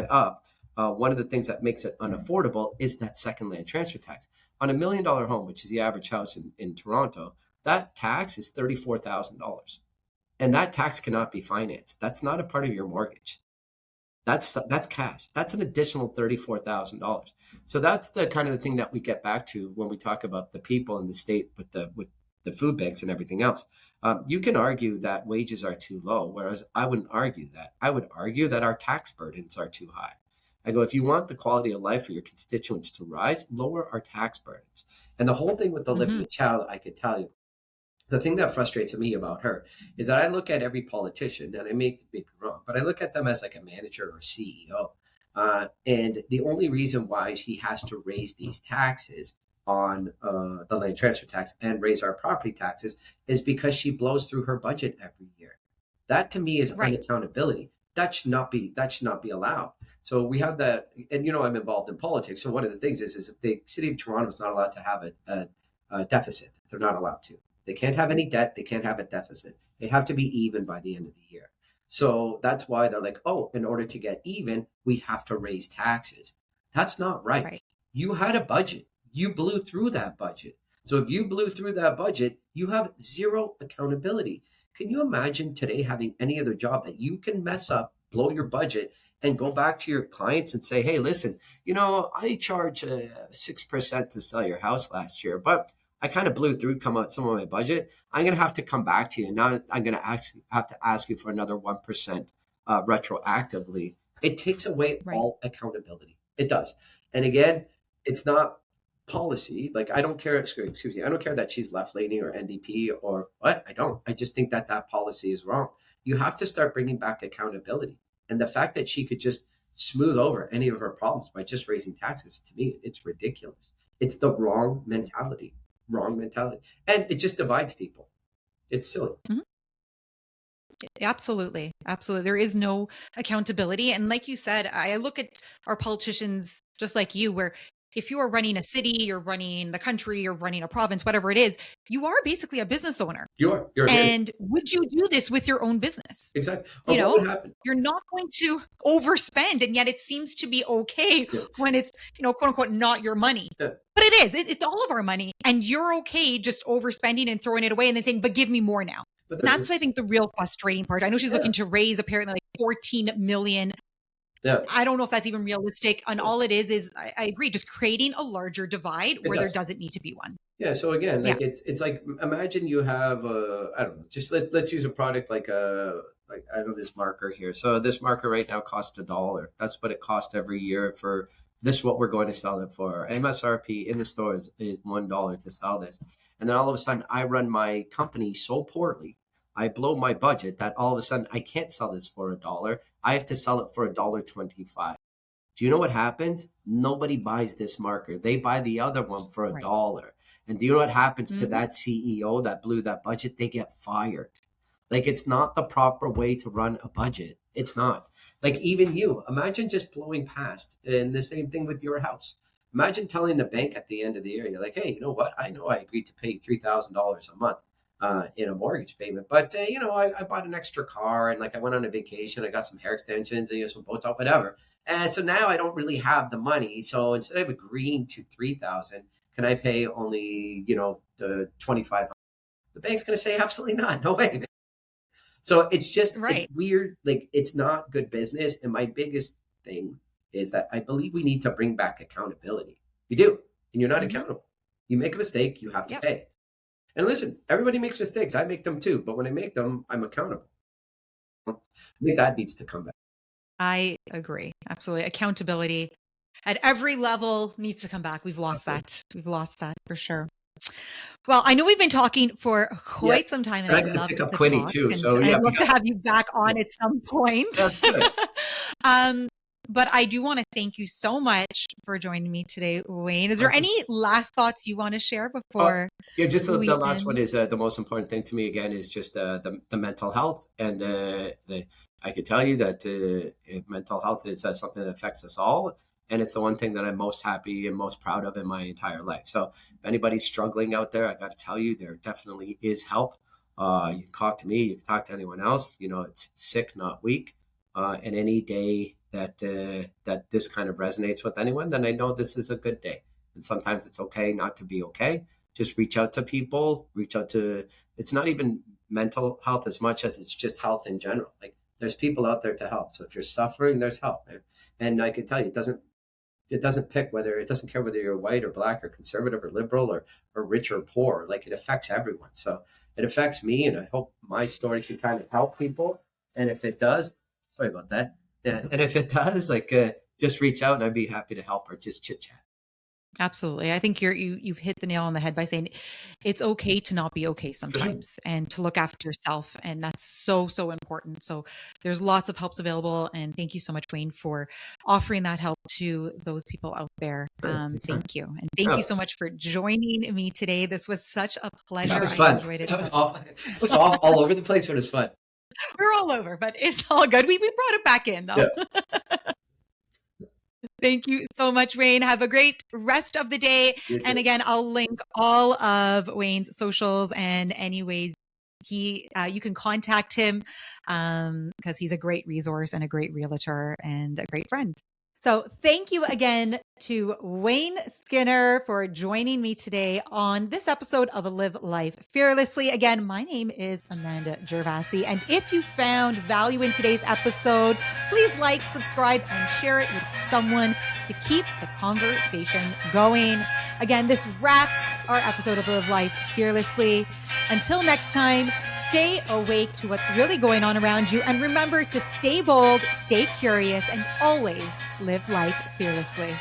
up, one of the things that makes it unaffordable is that second land transfer tax. On $1 million home, which is the average house in Toronto, that tax is $34,000. And that tax cannot be financed. That's not a part of your mortgage. That's cash. That's an additional $34,000. So that's the kind of the thing that we get back to when we talk about the people in the state with the food banks and everything else. You can argue that wages are too low, whereas I wouldn't argue that. I would argue that our tax burdens are too high. I go, if you want the quality of life for your constituents to rise, lower our tax burdens. And the whole thing with Mhm. Olivia Chow, I could tell you, the thing that frustrates me about her is that I look at every politician, and I may be wrong, but I look at them as like a manager or CEO. And the only reason why she has to raise these taxes on the land transfer tax and raise our property taxes is because she blows through her budget every year. That to me is Right. unaccountability. That should not be allowed. So we have that, and I'm involved in politics. So one of the things is that the city of Toronto is not allowed to have a deficit. They're not allowed to. They can't have any debt. They can't have a deficit. They have to be even by the end of the year. So that's why they're like, oh, in order to get even, we have to raise taxes. That's not right. Right. You had a budget. You blew through that budget. So if you blew through that budget, you have zero accountability. Can you imagine today having any other job that you can mess up, blow your budget, and go back to your clients and say, hey, listen, I charge 6% to sell your house last year, but I kind of blew through come out some of my budget. I'm going to have to come back to you. Now I'm going to have to ask you for another 1% retroactively. It takes away Right. all accountability. It does. And again, it's not policy. Like I don't care, excuse me, I don't care that she's left leaning or NDP or what. I don't. I just think that that policy is wrong. You have to start bringing back accountability. And the fact that she could just smooth over any of her problems by just raising taxes, to me, it's ridiculous. It's the wrong mentality. And it just divides people. It's silly. Mhm. Absolutely. Absolutely. There is no accountability. And like you said, I look at our politicians just like you, where if you are running a city, you're running the country, you're running a province, whatever it is, you are basically a business owner. You're a manager. And would you do this with your own business? Exactly. Or You what know, would happen? you're not going to overspend. And yet it seems to be okay Yeah. when it's, quote unquote, not your money. Yeah. But it is. It's all of our money. And you're okay just overspending and throwing it away and then saying, but give me more now. But And then that's, I think, the real frustrating part. I know she's yeah. looking to raise apparently like 14 million. Yeah. I don't know if that's even realistic. And all it is I agree, just creating a larger divide It where there does. doesn't need to be one. Yeah. So again, Yeah. like it's like imagine you have I don't know, just let's use a product like like I know this marker here. So this marker right now costs $1. That's what it costs every year for this what we're going to sell it for. MSRP in the store is $1 to sell this. And then all of a sudden I run my company so poorly. I blow my budget that all of a sudden I can't sell this for $1. I have to sell it for $1.25. Do you know what happens? Nobody buys this marker. They buy the other one for a Right. dollar. And do you know what happens to Mhm. that CEO that blew that budget? They get fired. Like it's not the proper way to run a budget. It's not. Like even you, imagine just blowing past and the same thing with your house. Imagine telling the bank at the end of the year, you're like, hey, you know what? I know I agreed to pay you $3,000 a month. in a mortgage payment. But I bought an extra car, and like I went on a vacation. I got some hair extensions and some Botox, whatever. And so now I don't really have the money. So instead of agreeing to 3,000, can I pay only the 2,500? The bank's going to say absolutely not. No way. So it's Right. weird. Like, it's not good business. And my biggest thing is that I believe we need to bring back accountability. We do. And you're not Hmm. accountable. You make a mistake, you have to Yep. pay. And listen, everybody makes mistakes. I make them too. But when I make them, I'm accountable. I think that needs to come back. I agree. Absolutely. Accountability at every level needs to come back. We've lost Absolutely. that. We've lost that for sure. Well, I know we've been talking for Yeah. quite some time, and And I I got to pick loved up the Quinny talk, too. and So yeah, I'd love to have you back on at some point. let's do it. um, but I do want to thank you so much for joining me today, Wayne. Is there Awesome. any last thoughts you want to share Oh, before yeah, just the we last one end? is the most important thing to me again is just the mental health. And I could tell you that mental health is something that affects us all. And it's the one thing that I'm most happy and most proud of in my entire life. So if anybody's struggling out there, I got to tell you, there definitely is help. You can talk to me, you can talk to anyone else. It's sick, not weak. And any day that this kind of resonates with anyone, then I know this is a good day. And sometimes it's okay not to be okay. Just reach out to people, it's not even mental health as much as it's just health in general. Like, there's people out there to help. So if you're suffering, there's help, man. And I can tell you, it doesn't care whether you're white or black or conservative or liberal or rich or poor. Like, it affects everyone. So it affects me, and I hope my story can kind of help people. And if it does, sorry about that. Yeah, and if it does, just reach out, and I'd be happy to help, or just chit chat. Absolutely. I think you've hit the nail on the head by saying it's okay to not be okay For sure. sometimes and to look after yourself. And that's so, so important. So there's lots of helps available. And thank you so much, Wayne, for offering that help to those people out there. Sure. Anytime. Thank you. And thank you Oh, so much for joining me today. This was such a that pleasure. was I fun. enjoyed it That was so. all. It was all over the place, but it was fun. We're all over, but it's all good. We brought it back in though. Yeah. Thank you so much, Wayne. Have a great rest of the day. You And too. again, I'll link all of Wayne's socials and any ways you can contact him because he's a great resource and a great realtor and a great friend. So thank you again to Wayne Skinner for joining me today on this episode of Live Life Fearlessly. Again, my name is Amanda Gervasi. And if you found value in today's episode, please like, subscribe, and share it with someone to keep the conversation going. Again, this wraps our episode of Live Life Fearlessly. Until next time, stay awake to what's really going on around you. And remember to stay bold, stay curious, and always live life fearlessly.